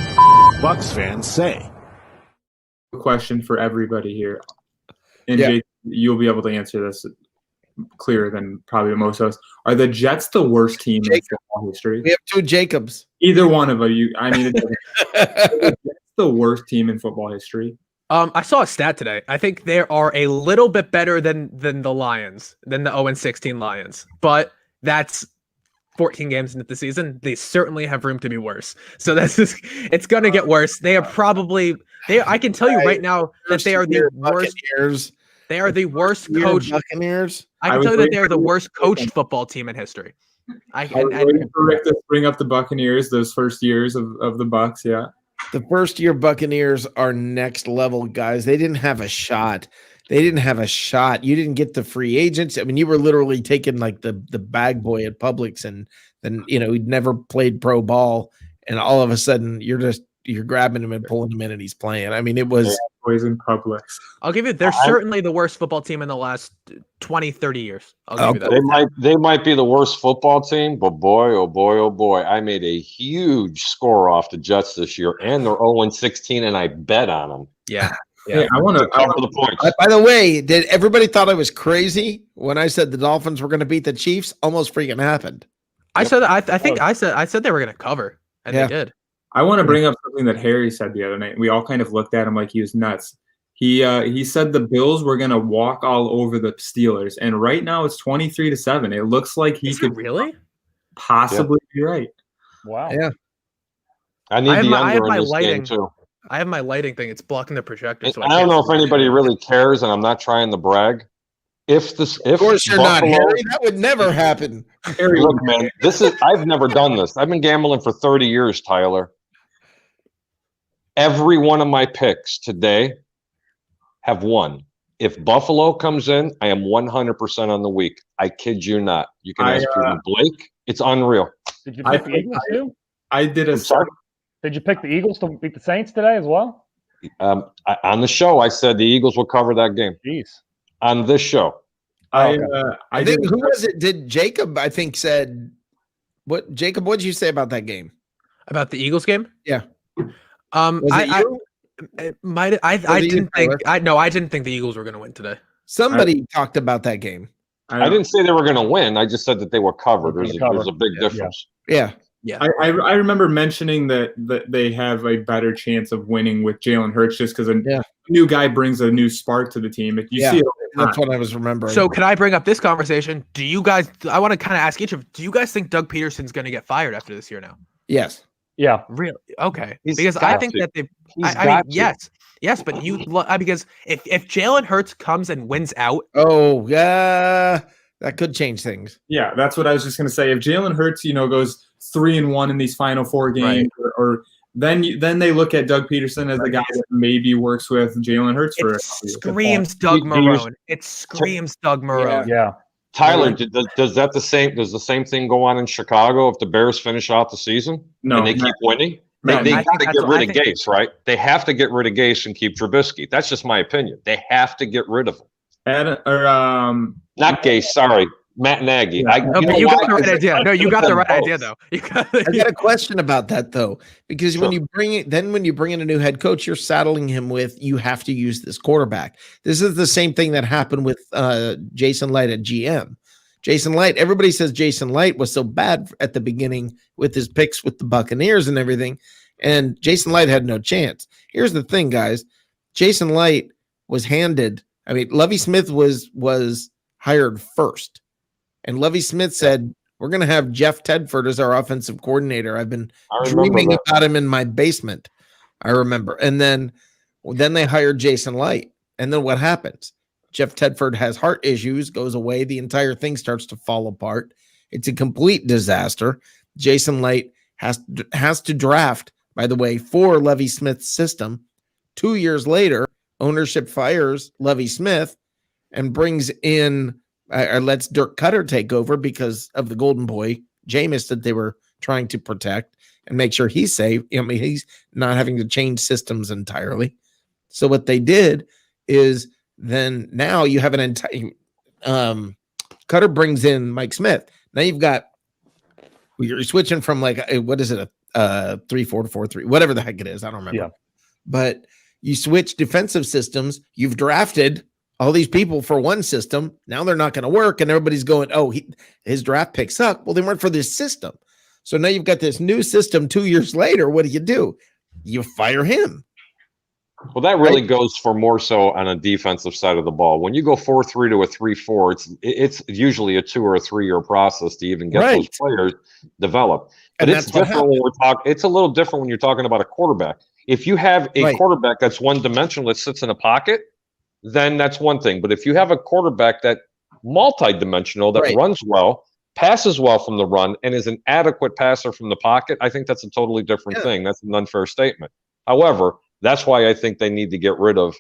Bucs fans say. Question for everybody here, and Jake, you'll be able to answer this clearer than probably most of us. Are the Jets the worst team in football history? We have 2 Jacobs. Either one of you. I mean, it's the worst team in football history. I saw a stat today. I think they are a little bit better than the Lions, than the 0-16 Lions, but that's 14 games into the season. They certainly have room to be worse. So it's going to get worse. They are probably I can tell you right now that they are the worst. They are the worst coached Buccaneers. I can tell you that they are the worst coached football team in history. I was waiting for Rick to bring up the Buccaneers, those first years of the Bucs. Yeah, the first year Buccaneers are next level guys. They didn't have a shot. You didn't get the free agents. I mean, you were literally taking like the bag boy at Publix, and then he'd never played pro ball, and all of a sudden you're grabbing him and pulling him in, and he's playing. I mean, it was boys in Publix. I'll give you. They're certainly the worst football team in the last 20, 30 years. I'll give you that. They might be the worst football team, but boy, oh boy, oh boy, I made a huge score off the Jets this year, and they're 0-16, and I bet on them. Yeah. Yeah, hey, I want to cover the points. By the way, did everybody thought I was crazy when I said the Dolphins were going to beat the Chiefs? Almost freaking happened. I said I think I said they were going to cover, and they did. I want to bring up something that Harry said the other night. We all kind of looked at him like he was nuts. He said the Bills were going to walk all over the Steelers, and right now it's 23-7. It looks like he could really possibly be right. Wow. Yeah. I need the under in this game too. I have my lighting thing. It's blocking the projector. So I don't know if anybody really cares, and I'm not trying to brag, Of course you're not, Harry. That would never happen. Harry, look, man, I've never done this. I've been gambling for 30 years, Tyler. Every one of my picks today have won. If Buffalo comes in, I am 100% on the week. I kid you not. You can ask Peter Blake. It's unreal. Did you pick the Eagles too? I did a. Did you pick the Eagles to beat the Saints today as well? On the show, I said the Eagles will cover that game. Jeez. On this show. I think who was it? Did Jacob? I think said what? Jacob, what did you say about that game? About the Eagles game? Yeah. I didn't think the Eagles were going to win today. Somebody talked about that game. I didn't say they were going to win. I just said that they were covered. There's a big difference. Yeah. I remember mentioning that they have a better chance of winning with Jalen Hurts just because a new guy brings a new spark to the team. If you see it, that's what I was remembering. So can I bring up this conversation? Do you guys? I want to kind of ask each of. Do you guys think Doug Peterson's going to get fired after this year now? Yes. Yeah. Really? Okay. Because I think that they. I mean, yes, but because if Jalen Hurts comes and wins out, that could change things. Yeah, that's what I was just going to say. If Jalen Hurts, goes 3-1 in these final 4 games, or then they look at Doug Peterson as the guy that maybe works with Jalen Hurts for. It screams Doug Marrone. It screams Doug Marrone. Yeah. Tyler, does the same thing go on in Chicago if the Bears finish out the season and they keep winning? They got to get rid of Gase, right? They have to get rid of Gase and keep Trubisky. That's just my opinion. They have to get rid of him. Not Gase, sorry. Matt Nagy. You got the right idea. No, you got the right idea, though. I got a question about that, though, because when you bring in a new head coach, you're saddling him with you have to use this quarterback. This is the same thing that happened with Jason Light at GM. Jason Light, everybody says Jason Light was so bad at the beginning with his picks with the Buccaneers and everything, and Jason Light had no chance. Here's the thing, guys. Jason Light was handed. I mean, Lovie Smith was hired first. And Lovie Smith said, we're going to have Jeff Tedford as our offensive coordinator. I've been dreaming about him in my basement. I remember. And then they hired Jason Light. And then what happens? Jeff Tedford has heart issues, goes away. The entire thing starts to fall apart. It's a complete disaster. Jason Light has to draft, by the way, for Lovie Smith's system. 2 years later, ownership fires Lovie Smith and brings in lets Dirk Cutter take over because of the golden boy, Jameis, that they were trying to protect and make sure he's safe. I mean, he's not having to change systems entirely. So what they did is then now you have an entire Cutter brings in Mike Smith. Now you're switching from what is it, a 3-4 to 4-3, whatever the heck it is. I don't remember. Yeah. But you switch defensive systems. You've drafted all these people for one system. Now they're not going to work. And everybody's going, his draft picks suck. Well, they weren't for this system. So now you've got this new system 2 years later. What do? You fire him. Well, that really goes for more so on a defensive side of the ball. When you go 4-3 to a 3-4, it's usually a 2 or a 3 year process to even get those players developed. But it's different when it's a little different when you're talking about a quarterback. If you have a quarterback that's one dimensional that sits in a pocket, then that's one thing. But if you have a quarterback that multi-dimensional, that runs well, passes well from the run, and is an adequate passer from the pocket, I think that's a totally different thing. That's an unfair statement. However, that's why I think they need to get rid of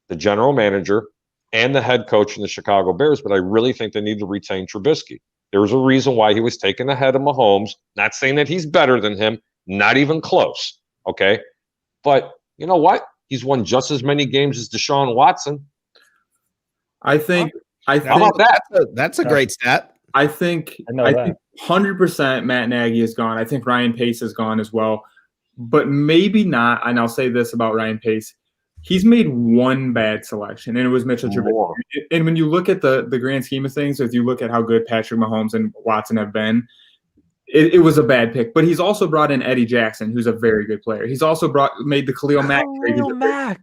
the general manager and the head coach in the Chicago Bears, but I really think they need to retain Trubisky. There's a reason why he was taken ahead of Mahomes. Not saying that he's better than him, not even close, okay? But you know what? He's won just as many games as Deshaun Watson. I think how about that? That's a great stat. I think 100% Matt Nagy is gone. I think Ryan Pace is gone as well, but maybe not. And I'll say this about Ryan Pace. He's made one bad selection, and it was Mitchell Trubisky. And when you look at the grand scheme of things, if you look at how good Patrick Mahomes and Watson have been, it was a bad pick. But he's also brought in Eddie Jackson, who's a very good player. He's also made the Khalil Mack trade.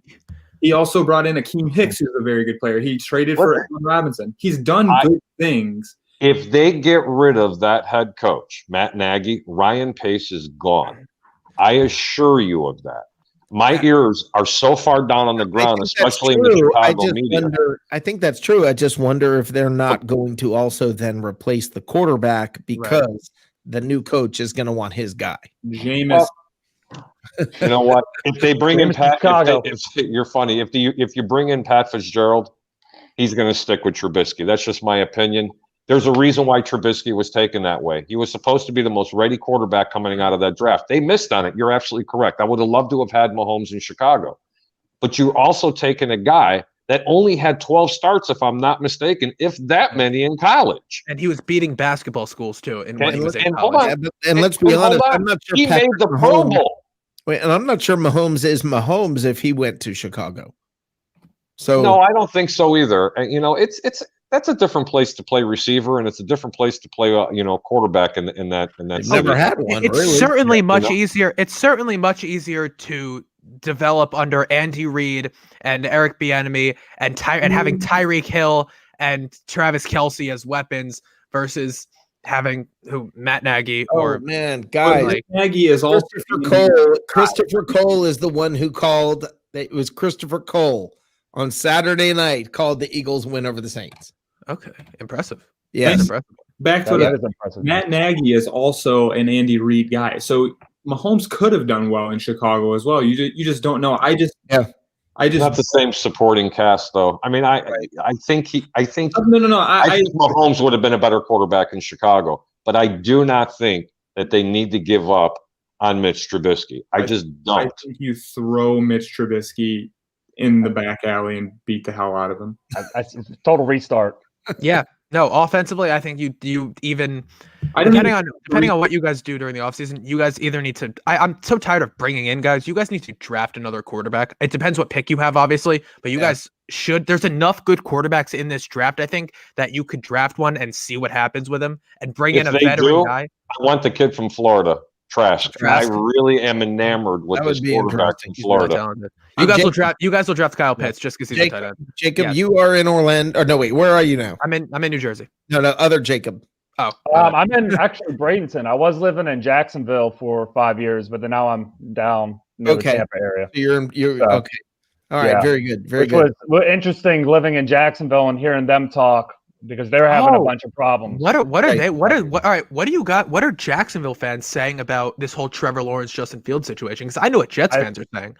He also brought in Akeem Hicks, who's a very good player. He traded for Allen Robinson. He's done good things. If they get rid of that head coach, Matt Nagy, Ryan Pace is gone. I assure you of that. My ears are so far down on the ground, especially in the Chicago media. I think that's true. I just wonder if they're not going to also then replace the quarterback because the new coach is going to want his guy. Jameis. You know what? If they bring in Pat, you're funny. If you bring in Pat Fitzgerald, he's going to stick with Trubisky. That's just my opinion. There's a reason why Trubisky was taken that way. He was supposed to be the most ready quarterback coming out of that draft. They missed on it. You're absolutely correct. I would have loved to have had Mahomes in Chicago. But you're also taking a guy that only had 12 starts, if I'm not mistaken, if that many in college. And he was beating basketball schools, too, when he was in hold college. on. And let's be honest, I'm not sure he made the Pro Bowl. Wait, and I'm not sure Mahomes is Mahomes if he went to Chicago. So no, I don't think so either. And, you know, that's a different place to play receiver, and it's a different place to play, quarterback in that. Never had one. It's really. certainly much easier. It's certainly much easier to develop under Andy Reid and Eric Bieniemy and having Tyreek Hill and Travis Kelce as weapons versus having Matt Nagy or guys, Nagy is also Christopher Cole is the one who called. It was Christopher Cole on Saturday night called the Eagles win over the Saints. Okay, impressive. Yeah, back to that is impressive. Matt Nagy is also an Andy Reid guy, so Mahomes could have done well in Chicago as well. You just don't know. I just not the same supporting cast though. I mean, I think no. I think Mahomes would have been a better quarterback in Chicago, but I do not think that they need to give up on Mitch Trubisky. I just don't. I think you throw Mitch Trubisky in the back alley and beat the hell out of him. Total restart. Yeah. No, offensively, I think you even depending on what you guys do during the offseason, you guys either need to I'm so tired of bringing in guys. You guys need to draft another quarterback. It depends what pick you have, obviously, but you guys should. There's enough good quarterbacks in this draft, I think, that you could draft one and see what happens with him and bring in a veteran guy. I want the kid from Florida. Trask. I really am enamored with this quarterback from Florida. You guys will draft Kyle Pitts just because he's a tight end. Jacob, you are in Orlando. Or no, wait, where are you now? I'm in New Jersey. No, other Jacob. Oh, I'm in actually Bradenton. I was living in Jacksonville for 5 years, but then now I'm down near the Tampa area. So you're okay. All right, very good, very good. Which was interesting living in Jacksonville and hearing them talk because they're having a bunch of problems. What are they? All right, what do you got? What are Jacksonville fans saying about this whole Trevor Lawrence, Justin Fields situation? Because I know what Jets fans are saying.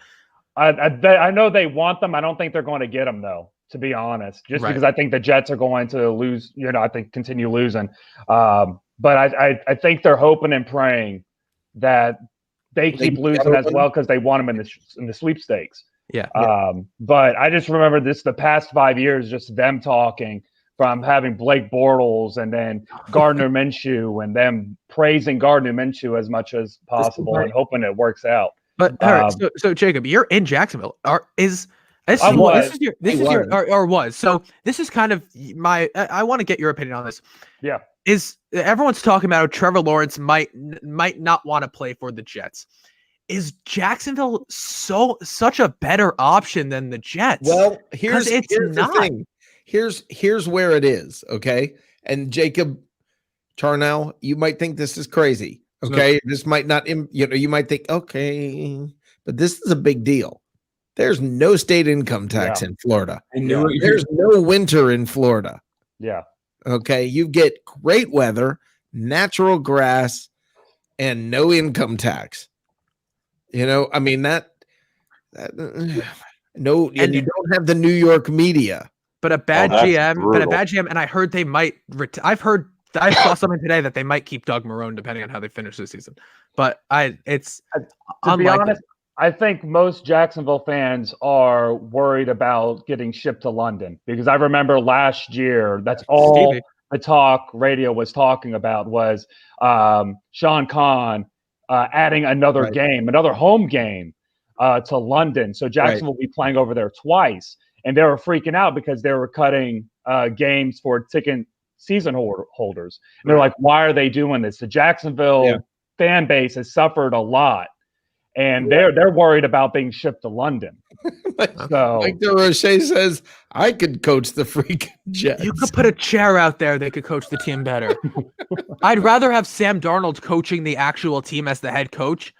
I know they want them. I don't think they're going to get them though, to be honest. Just because I think the Jets are going to lose. I think continue losing. But I think they're hoping and praying that they keep losing as well because they want them in the sweepstakes. Yeah. But I just remember the past 5 years, just them talking. From having Blake Bortles and then Gardner Minshew and them praising Gardner Minshew as much as possible and hoping it works out. But all right, so Jacob, you're in Jacksonville. This is kind of I want to get your opinion on this. Yeah. Is everyone's talking about how Trevor Lawrence might not want to play for the Jets? Is Jacksonville such a better option than the Jets? Well, here's the thing. Here's where it is, okay? And Jacob Charnow, you might think this is crazy, okay? This might not, you might think, okay, but this is a big deal. There's no state income tax in Florida. There's no winter in Florida. Yeah. Okay, you get great weather, natural grass, and no income tax. I mean and you don't have the New York media. But a bad GM, and I heard they might. I saw something today that they might keep Doug Marrone depending on how they finish this season. But it's to be honest, I think most Jacksonville fans are worried about getting shipped to London because I remember last year that's all the talk radio was talking about was Sean Khan adding another game, another home game to London. So Jacksonville will be playing over there twice. And they were freaking out because they were cutting games for ticket season holders. And they're like, why are they doing this? The Jacksonville fan base has suffered a lot. And they're worried about being shipped to London. So Mike DeRoche says, I could coach the freaking Jets. You could put a chair out there that could coach the team better. I'd rather have Sam Darnold coaching the actual team as the head coach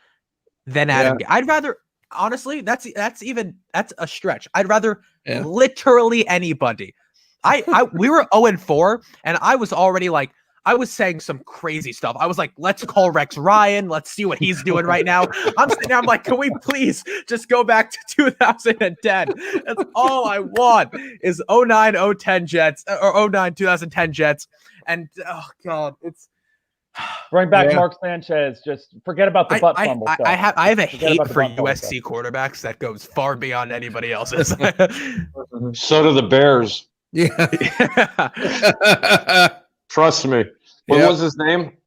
than Adam. I'd rather honestly, that's a stretch. I'd rather literally anybody. We were 0-4, and I was already like, I was saying some crazy stuff. I was like, let's call Rex Ryan. Let's see what he's doing right now. I'm sitting there, I'm like, can we please just go back to 2010? That's all I want is 09, 010 Jets, or 09, 2010 Jets. And, oh, God, it's... Bring back Mark Sanchez. Just forget about the butt fumble stuff. I have a hate for USC quarterbacks that goes far beyond anybody else's. So do the Bears. Yeah. Trust me. What was his name?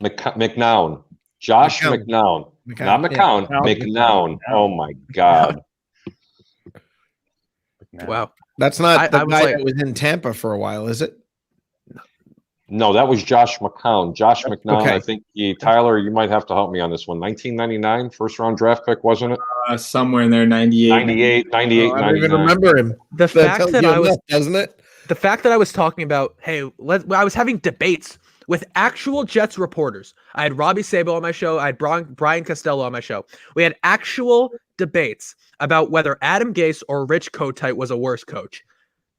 McNown. Josh McNown. Not McCown. McNown. Oh my God. Wow. That's not the guy that was in Tampa for a while, is it? No, that was Josh McCown. Josh McNown. I think Tyler, you might have to help me on this one. 1999, first round draft pick, wasn't it? Somewhere in there, 98. I don't even remember him. The fact that I was, doesn't it? The fact that I was talking about, hey, I was having debates with actual Jets reporters. I had Robbie Sabo on my show. I had Brian Costello on my show. We had actual debates about whether Adam Gase or Rich Kotite was a worse coach.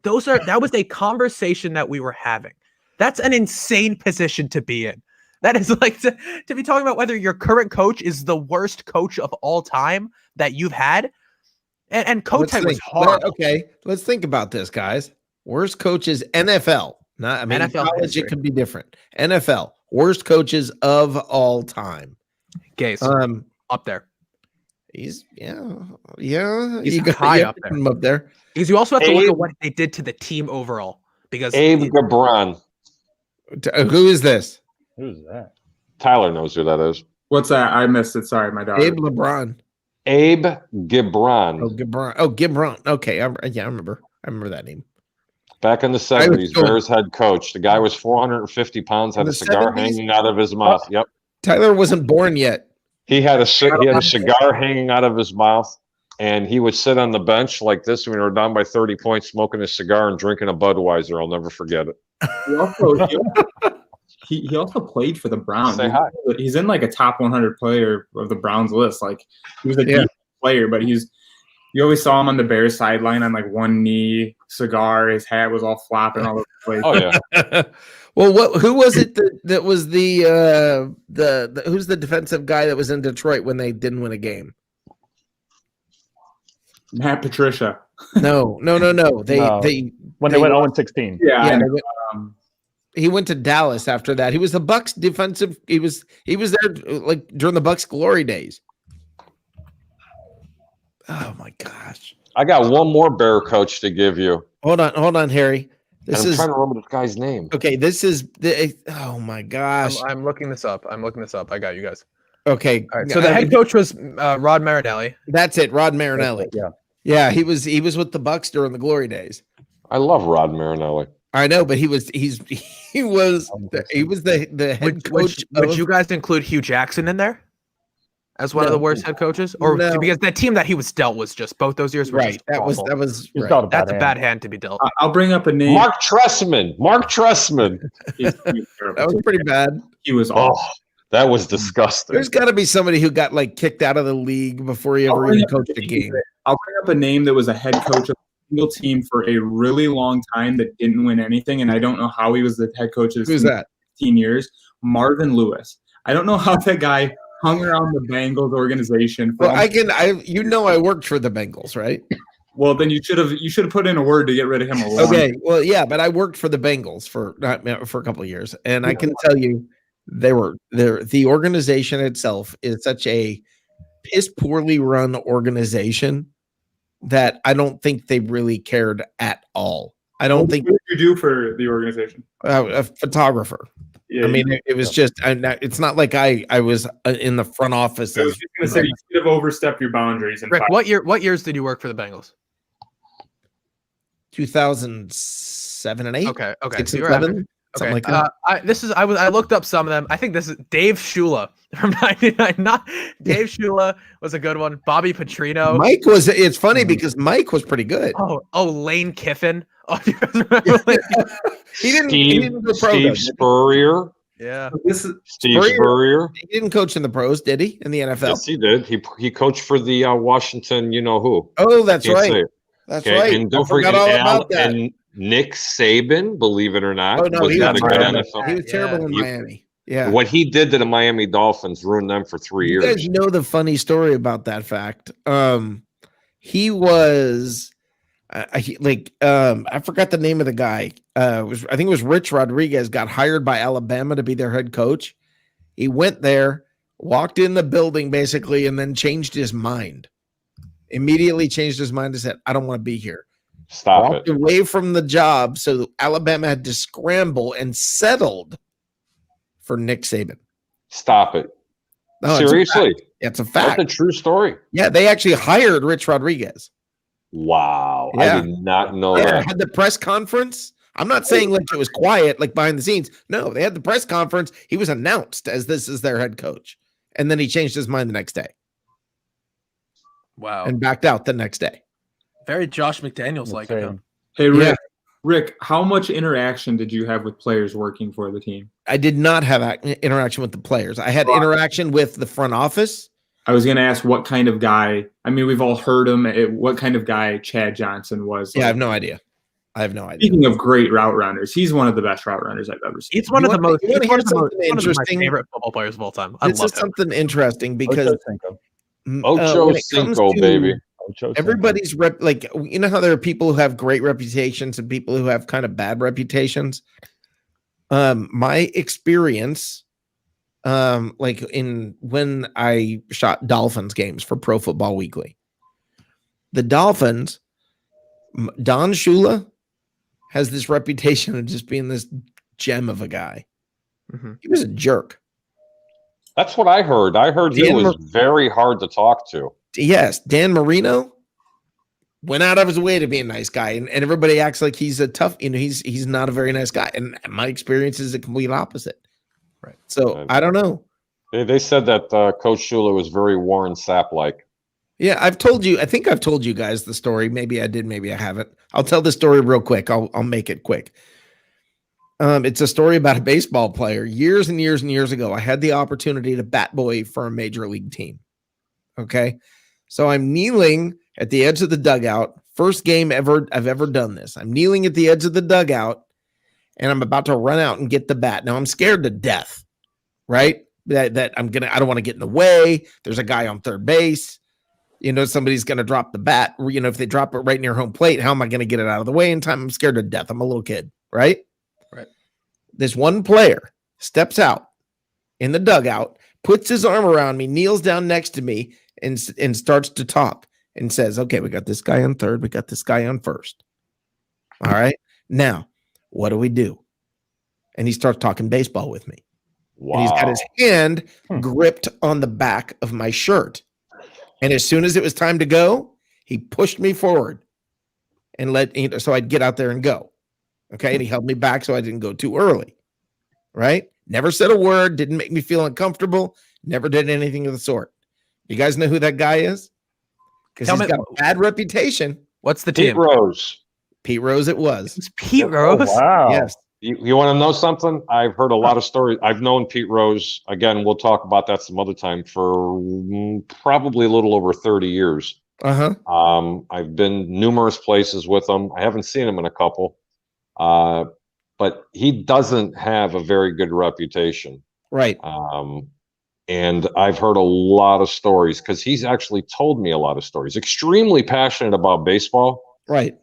That was a conversation that we were having. That's an insane position to be in. That is like to be talking about whether your current coach is the worst coach of all time that you've had. And Kotite was hard. Okay, let's think about this, guys. Worst coaches, NFL. Not, I mean, NFL college, history. it could be different. NFL, worst coaches of all time. Gase, up there. He's He's high up there. Him up there. Because you also have to look at what they did to the team overall. Because Abe Gibran. Who is this? Who's that? Tyler knows who that is. What's that? I missed it. Sorry, my daughter. Abe LeBron. Abe Gibran. Oh, Gibran. Oh, Gibran. Okay, I remember. I remember that name. Back in the 70s, Bears head coach. The guy was 450 pounds, had a cigar 70s? hanging out of his mouth. Yep. Tyler wasn't born yet. He had a cigar hanging out of his mouth, and he would sit on the bench like this when we were down by 30 points, smoking a cigar and drinking a Budweiser. I'll never forget it. He also played for the Browns. Say hi. He's in like a top 100 player of the Browns list. Like he was a decent player, but you always saw him on the Bears sideline on like one knee, cigar. His hat was all flopping all over the place. Oh yeah. Well, who was it that was the who's the defensive guy that was in Detroit when they didn't win a game? Matt Patricia. No. They went 0-16. Yeah. He went to Dallas after that. He was the Bucs defensive. He was there like during the Bucs glory days. Oh my gosh! I got one more Bear coach to give you. Hold on, Harry. I'm trying to remember this guy's name. Okay, this is the. Oh my gosh! I'm looking this up. I got you guys. Okay, all right. So the head coach was Rod Marinelli. That's it, Rod Marinelli. Yeah. He was with the Bucs during the glory days. I love Rod Marinelli. I know, but he was the head coach. Would you guys include Hugh Jackson in there as one of the worst head coaches, or because that team that he was dealt was just both those years were just awful. That was that's a bad hand to be dealt. I'll bring up a name. Mark Trestman. That was pretty bad. He was awful. Oh, that was disgusting. There's got to be somebody who got like kicked out of the league before he ever even coached a game. I'll bring up a name that was a head coach of a single team for a really long time that didn't win anything, and I don't know how he was the head coach of Who's that? 15 years. Marvin Lewis. I don't know how that guy hung around the Bengals organization. Well, I worked for the Bengals, right? Well, then you should have put in a word to get rid of him. Okay. Well, yeah, but I worked for the Bengals for a couple of years, and I can tell you, the organization itself is such a piss poorly run organization that I don't think they really cared at all. I don't think. What did you do for the organization? A photographer. Yeah, I mean, it was just. It's not like I was in the front office. I was just going to say you should have overstepped your boundaries. Rick, what years did you work for the Bengals? 2007 and 8. Okay. 6 So and you're 7. Something like that. I looked up some of them. I think this is Dave Shula from '99. Not Dave Shula was a good one. Bobby Petrino. Mike was. It's funny because Mike was pretty good. Oh, Lane Kiffin. Oh, you guys remember Lane Kiffin? Steve Spurrier. Yeah. This is Steve Spurrier. He didn't coach in the pros, did he? In the NFL? Yes, he did. He coached for the Washington, you know who. Oh, that's Can't say right. it. That's Okay, right. and I don't forgot forget all about that. And Nick Saban, believe it or not, Oh no, was he not was a good terrible. NFL. He was terrible in You- Miami. Yeah. What he did to the Miami Dolphins ruined them for 3 You years. guys know the funny story about that fact. He was I forgot the name of the guy. I think it was Rich Rodriguez got hired by Alabama to be their head coach. He went there, walked in the building basically, and then changed his mind. Immediately changed his mind and said, I don't want to be here. Walked away from the job. So Alabama had to scramble and settled for Nick Saban. Stop it. No, Seriously? It's a fact. That's a true story. Yeah, they actually hired Rich Rodriguez. Wow. Yeah. I did not know Yeah, that. had the press conference. I'm not saying like it was quiet, like behind the scenes. No, they had the press conference. He was announced as this is their head coach. And then he changed his mind the next day. Wow. And backed out the next day. Very Josh McDaniels like him. Hey, Rick, how much interaction did you have with players working for the team? I did not have interaction with the players. I had interaction with the front office. I was going to ask what kind of guy. I mean, we've all heard him. What kind of guy Chad Johnson was. Yeah, I have no idea. Speaking of great route runners, he's one of the best route runners I've ever seen. He's one of the most. He's one of my favorite football players of all time. I This love is something interesting because Ocho Cinco, baby. Everybody's like, you know how there are people who have great reputations and people who have kind of bad reputations. My experience, like when I shot Dolphins games for Pro Football Weekly, the Dolphins, Don Shula has this reputation of just being this gem of a guy. Mm-hmm. He was a jerk. That's what I heard. I heard he was very hard to talk to. Yes, Dan Marino went out of his way to be a nice guy, and everybody acts like he's a tough. He's not a very nice guy, and my experience is the complete opposite. Right. So I don't know. They said that Coach Shula was very Warren Sapp like. Yeah, I've told you. I think I've told you guys the story. Maybe I did. Maybe I haven't. I'll tell the story real quick. I'll make it quick. It's a story about a baseball player. Years and years and years ago, I had the opportunity to bat boy for a major league team. Okay. So I'm kneeling at the edge of the dugout. First game I've ever done this. I'm kneeling at the edge of the dugout and I'm about to run out and get the bat. Now I'm scared to death, right? That I don't want to get in the way. There's a guy on third base. Somebody's going to drop the bat. If they drop it right near home plate, how am I going to get it out of the way in time? I'm scared to death. I'm a little kid, right? Right. This one player steps out in the dugout, puts his arm around me, kneels down next to me, and starts to talk and says, okay, we got this guy on third. We got this guy on first. All right. Now, what do we do? And he starts talking baseball with me. Wow. And he's got his hand gripped on the back of my shirt. And as soon as it was time to go, he pushed me forward and so I'd get out there and go. Okay. And he held me back so I didn't go too early. Right. Never said a word. Didn't make me feel uncomfortable. Never did anything of the sort. You guys know who that guy is? Because he's got a bad reputation. What's the Pete team? Rose. Pete Rose it was. It's Pete Rose? Oh, wow. Yes. You want to know something? I've heard a lot of stories. I've known Pete Rose. Again, we'll talk about that some other time for probably a little over 30 years. Uh-huh. I've been numerous places with him. I haven't seen him in a couple. But he doesn't have a very good reputation. Right. And I've heard a lot of stories because he's actually told me a lot of stories. Extremely passionate about baseball. Right.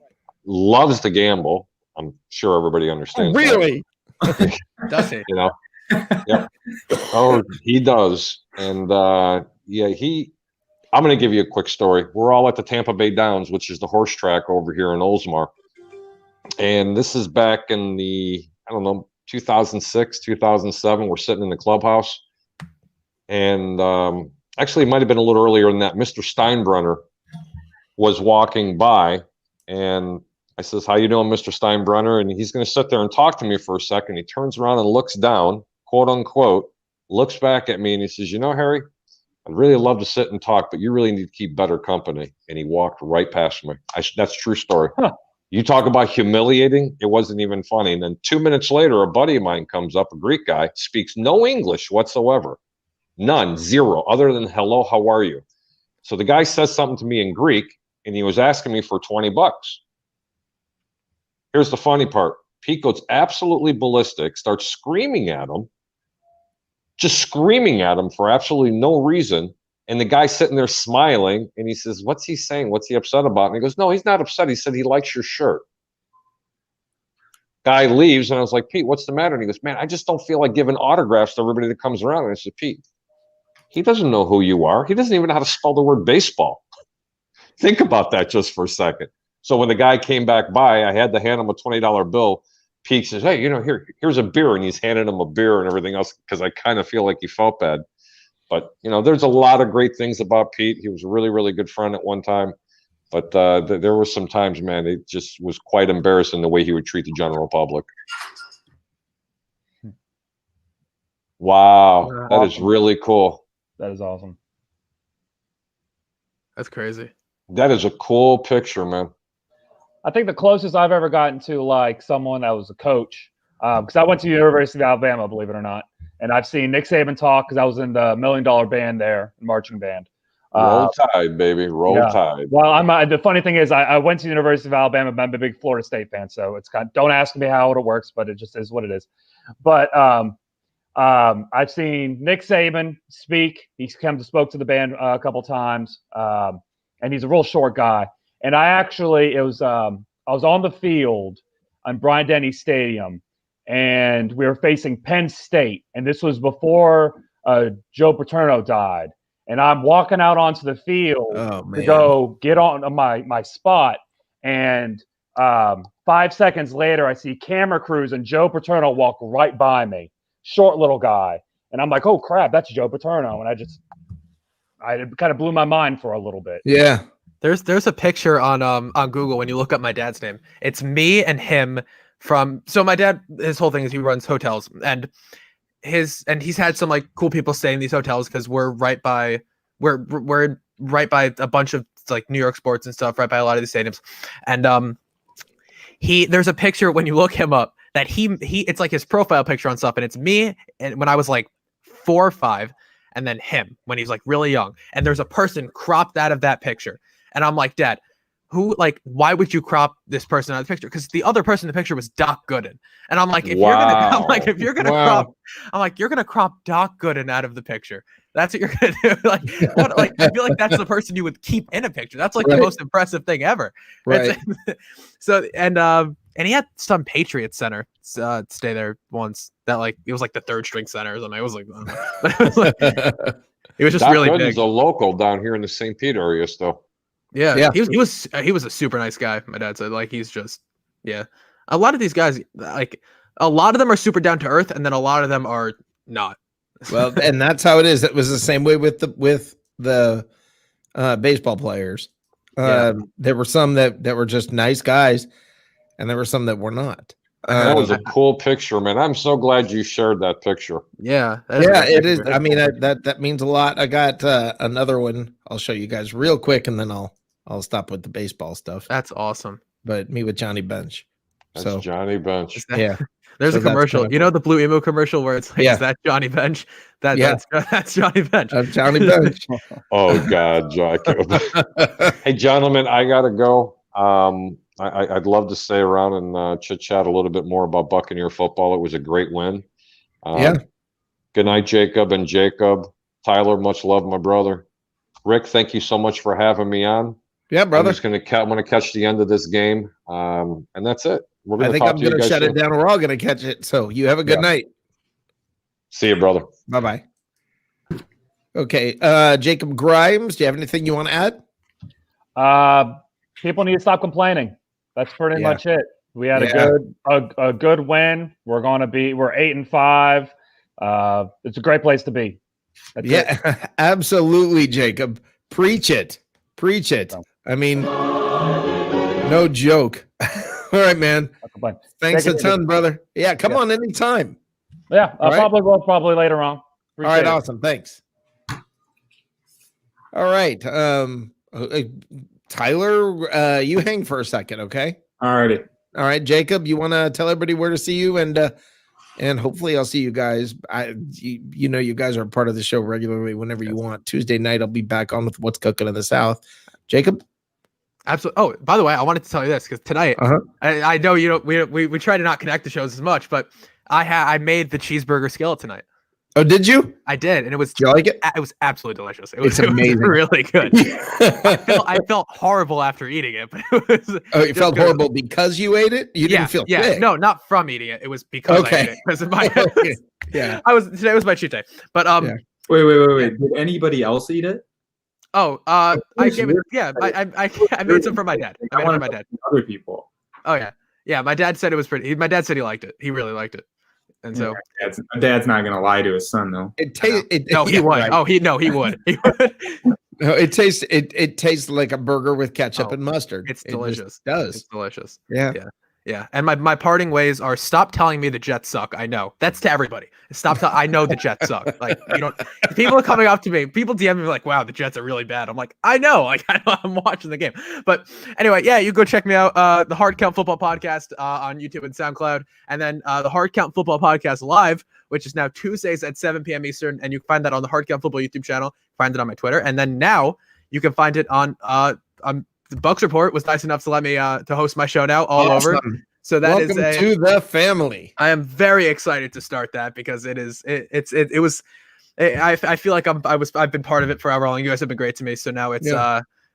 Loves to gamble. I'm sure everybody understands. Oh, really? Does he? Yeah. Oh, he does. And I'm going to give you a quick story. We're all at the Tampa Bay Downs, which is the horse track over here in Oldsmar. And this is back in the, 2006, 2007. We're sitting in the clubhouse. And actually, it might have been a little earlier than that. Mr. Steinbrenner was walking by. And I says, how you doing, Mr. Steinbrenner? And he's going to sit there and talk to me for a second. He turns around and looks down, quote unquote, looks back at me and he says, Harry, I'd really love to sit and talk, but you really need to keep better company. And he walked right past me. That's a true story. Huh. You talk about humiliating. It wasn't even funny. And then 2 minutes later, a buddy of mine comes up, a Greek guy, speaks no English whatsoever. None, zero, other than hello, how are you? So the guy says something to me in Greek, and he was asking me for $20. Here's the funny part. Pete goes absolutely ballistic, starts screaming at him, just screaming at him for absolutely no reason. And the guy's sitting there smiling, and he says, what's he saying? What's he upset about? And he goes, no, he's not upset. He said he likes your shirt. Guy leaves, and I was like, Pete, what's the matter? And he goes, man, I just don't feel like giving autographs to everybody that comes around. And I said, Pete, he doesn't know who you are. He doesn't even know how to spell the word baseball. Think about that just for a second. So when the guy came back by, I had to hand him a $20 bill. Pete says, hey, here's a beer. And he's handing him a beer and everything else because I kind of feel like he felt bad. But, there's a lot of great things about Pete. He was a really, really good friend at one time. But there were some times, man, it just was quite embarrassing the way he would treat the general public. Wow. That is really cool. That is awesome. That's crazy. That is a cool picture, man. I think the closest I've ever gotten to like someone that was a coach, because I went to the University of Alabama, believe it or not, and I've seen Nick Saban talk because I was in the $1 Million Band there, marching band. Roll Tide, baby, roll Tide. Well, the funny thing is, I went to the University of Alabama, but I'm a big Florida State fan, so it's don't ask me how it works, but it just is what it is. But I've seen Nick Saban speak. He's spoke to the band a couple times, and he's a real short guy. And I was on the field on Bryant-Denny Stadium, and we were facing Penn State, and this was before Joe Paterno died. And I'm walking out onto the field to go get on my spot, and 5 seconds later, I see camera crews and Joe Paterno walk right by me. Short little guy, and I'm like, "Oh crap, that's Joe Paterno!" And it kind of blew my mind for a little bit. Yeah, there's a picture on Google when you look up my dad's name. It's me and him so my dad, his whole thing is he runs hotels, and he's had some like cool people stay in these hotels because we're right by a bunch of like New York sports and stuff, right by a lot of the stadiums, and there's a picture when you look him up that he it's like his profile picture on stuff, and it's me and when I was like 4 or 5, and then him when he's like really young, and there's a person cropped out of that picture, and I'm like, Dad, why would you crop this person out of the picture? Because the other person in the picture was Doc Gooden, and I'm like, if you're gonna crop Doc Gooden out of the picture, that's what you're gonna do. I feel like that's the person you would keep in a picture. That's like the most impressive thing ever. Right. So and he had some Patriots center stay there once that it was like the 3rd string center or something. It was like, but it was it was just Doc really Gooden's big. a local down here in the St. Pete area still. Yeah. He was a super nice guy. My dad said he's just a lot of these guys a lot of them are super down to earth, and then a lot of them are not. Well, and that's how it is. It was the same way with the baseball players. There were some that were just nice guys, and there were some that were not. That was a cool picture, man. I'm so glad you shared that picture. Yeah. It is. I mean, that means a lot. I got another one. I'll show you guys real quick, and then I'll stop with the baseball stuff. That's awesome. But me with Johnny Bench. That's Johnny Bench. There's a commercial. You know the Blue Emo commercial where it's like, is that Johnny Bench? That's Johnny Bench. That's Johnny Bench. Oh God, Jacob. Hey, gentlemen, I gotta go. I'd love to stay around and chit chat a little bit more about Buccaneer football. It was a great win. Good night, Jacob and Jacob. Tyler, much love, my brother. Rick, thank you so much for having me on. Yeah, brother. I'm going to catch the end of this game, and that's it. I think I'm going to shut it down. We're all going to catch it. So you have a good night. See you, brother. Bye-bye. Okay. Jacob Grimes, do you have anything you want to add? People need to stop complaining. That's pretty much it. We had a good win. We're 8-5. It's a great place to be. That's it. Absolutely, Jacob. Preach it. Preach it. I mean, no joke. All right, man. Thanks a ton, brother. Yeah, come on anytime. Yeah, probably later on. Appreciate all right, awesome. Thanks. All right. Tyler, you hang for a second, okay? All righty. All right, Jacob, you want to tell everybody where to see you, and hopefully I'll see you guys. You guys are a part of the show regularly whenever you want. Tuesday night I'll be back on with What's Cooking in the South. Jacob? Absolutely. Oh, by the way, I wanted to tell you this because tonight, I know we try to not connect the shows as much, but I made the cheeseburger skillet tonight. Oh, did you? I did, and it was. Did you like it? It was absolutely delicious. It's amazing. Really good. I felt horrible after eating it, but it was. Oh, you felt horrible because you ate it? You didn't feel sick? No, not from eating it. It was because I ate it. Because of my. Yeah. Today was my cheat day, but Wait. Did anybody else eat it? Oh, I gave it. Yeah, I made some for my dad. I made it for my dad. Other people. Oh yeah. My dad said it was pretty. My dad said he liked it. He really liked it, and so dad's not gonna lie to his son though. He would. Right. Oh, he would. He would. No, it tastes like a burger with ketchup and mustard. It's delicious. It does. It's delicious. Yeah. And my parting ways are: stop telling me the Jets suck. I know that's to everybody. I know the Jets suck. Like people are coming up to me. People DM me like, "Wow, the Jets are really bad." I'm like, I know. Like I'm watching the game. But anyway, yeah, you go check me out. The Hard Count Football Podcast on YouTube and SoundCloud, and then the Hard Count Football Podcast live, which is now Tuesdays at 7 p.m. Eastern, and you can find that on the Hard Count Football YouTube channel. Find it on my Twitter, and then now you can find it on the Bucs Report was nice enough to let me to host my show now all over. So that Welcome to the family. I am very excited to start that because I feel like I've been part of it forever long. You guys have been great to me. So now it's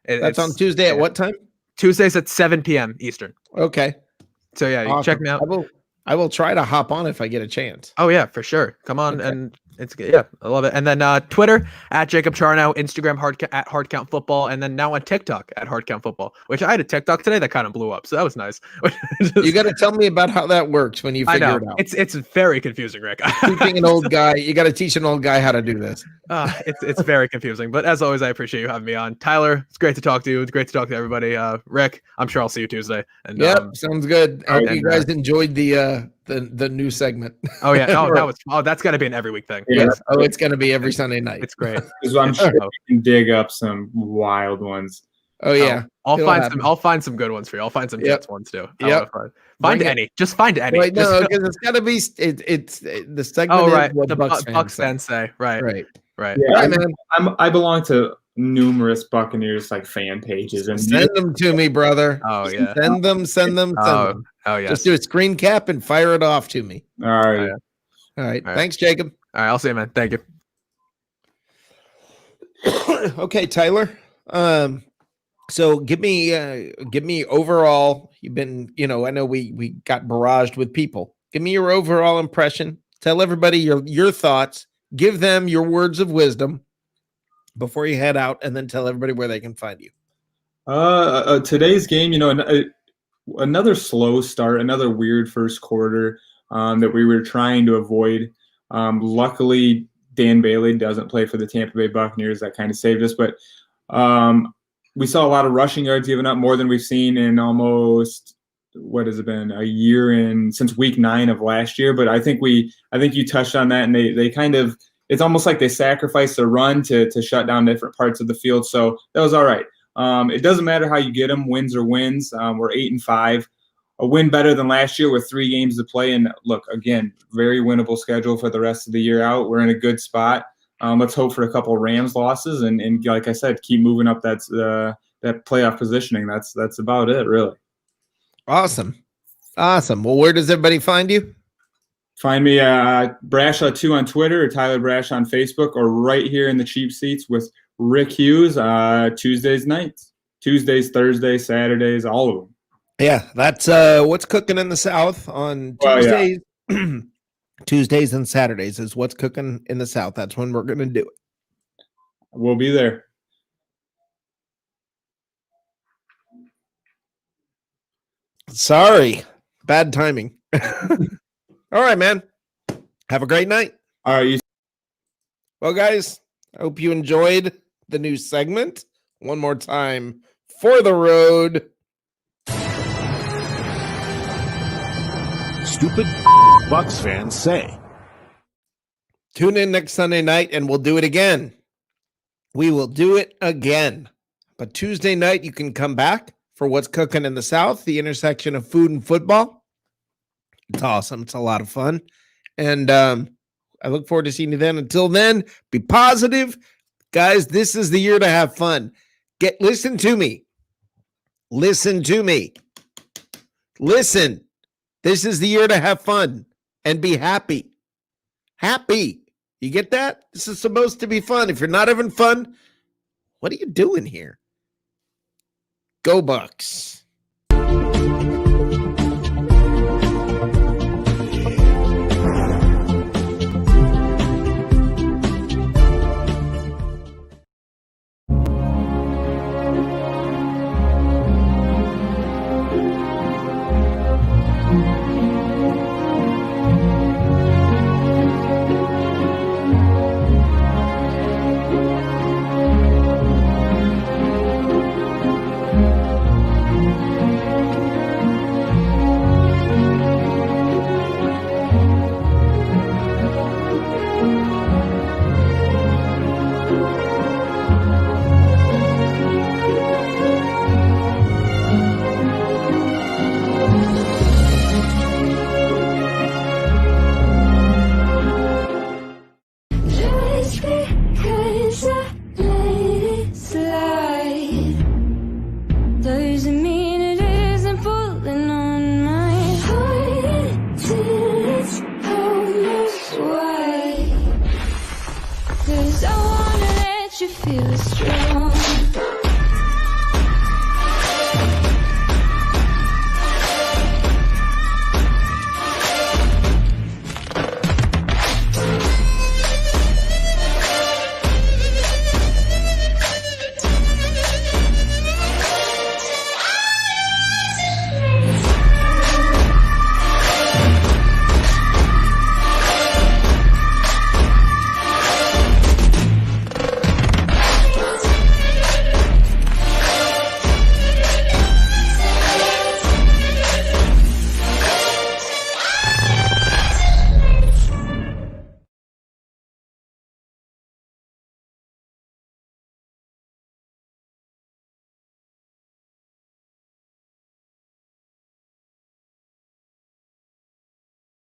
that's on Tuesday at what time? Tuesdays at 7 p.m. Eastern. Okay. So yeah, you can check me out. I will try to hop on if I get a chance. Oh yeah, for sure. Come on, and it's good. Yeah, I love it. And then Twitter at Jacob Charnow, Instagram at Hard Count Football, and then now on TikTok at Hard Count Football. Which I had a TikTok today that kind of blew up, so that was nice. You got to tell me about how that works when you figure it out. It's very confusing, Rick. Teaching an old guy, you got to teach an old guy how to do this. It's very confusing, but as always, I appreciate you having me on. Tyler, it's great to talk to you. It's great to talk to everybody. Rick, I'm sure I'll see you Tuesday. And sounds good. I hope you guys enjoyed the new segment. Oh yeah, that's got to be an every week thing. Yes. Oh, it's going to be every Sunday night. It's great. Because I'm sure you can dig up some wild ones. Oh yeah, I'll find some good ones for you. I'll find some Jets ones too. Find any. Just find any. Right, no, because it's got to be. It's the segment. Oh right, is what the Bucs fans say. Right. Yeah, I belong to numerous Buccaneers fan pages and send them to me, brother. Oh yeah, send them. Oh yeah, just do a screen cap and fire it off to me. All right. All right. Thanks, Jacob. All right, I'll see you, man. Thank you. Okay, Tyler. So give me overall. You've been, I know we got barraged with people. Give me your overall impression. Tell everybody your thoughts. Give them your words of wisdom before you head out, and then tell everybody where they can find you. Today's game, another slow start, another weird first quarter that we were trying to avoid. Luckily, Dan Bailey doesn't play for the Tampa Bay Buccaneers. That kind of saved us, but we saw a lot of rushing yards given up, more than we've seen in almost, what has it been, a year since week 9 of last year. But I think you touched on that, and they kind of, it's almost like they sacrificed the run to shut down different parts of the field. So that was all right. It doesn't matter how you get them, wins or wins. We're 8-5, a win better than last year with 3 games to play. And look, again, very winnable schedule for the rest of the year out. We're in a good spot. Let's hope for a couple of Rams losses, and like I said, keep moving up that playoff positioning. That's about it, really. Awesome. Well, where does everybody find you? Find me Brashaw2 on Twitter, or Tyler Brash on Facebook, or right here in the cheap seats with Rick Hughes. Tuesdays nights, Tuesdays, Thursdays, Saturdays, all of them. Yeah, that's What's Cooking in the South on Tuesdays. Yeah. Tuesdays and Saturdays is What's Cooking in the South. That's when we're going to do it. We'll be there. Sorry. Bad timing. All right, man. Have a great night. All right. Well, guys, I hope you enjoyed the new segment. One more time for the road. Stupid Bucs fans say. Tune in next Sunday night and we'll do it again. We will do it again. But Tuesday night, you can come back for what's cooking in the South, the intersection of food and football. It's awesome. It's a lot of fun. And I look forward to seeing you then. Until then, be positive. Guys, this is the year to have fun. Listen to me. Listen to me. Listen. This is the year to have fun and be happy. Happy. You get that? This is supposed to be fun. If you're not having fun, what are you doing here? Go Bucs. Doesn't mean it isn't pulling on my heart till it's almost white. 'Cause I wanna let you feel strong.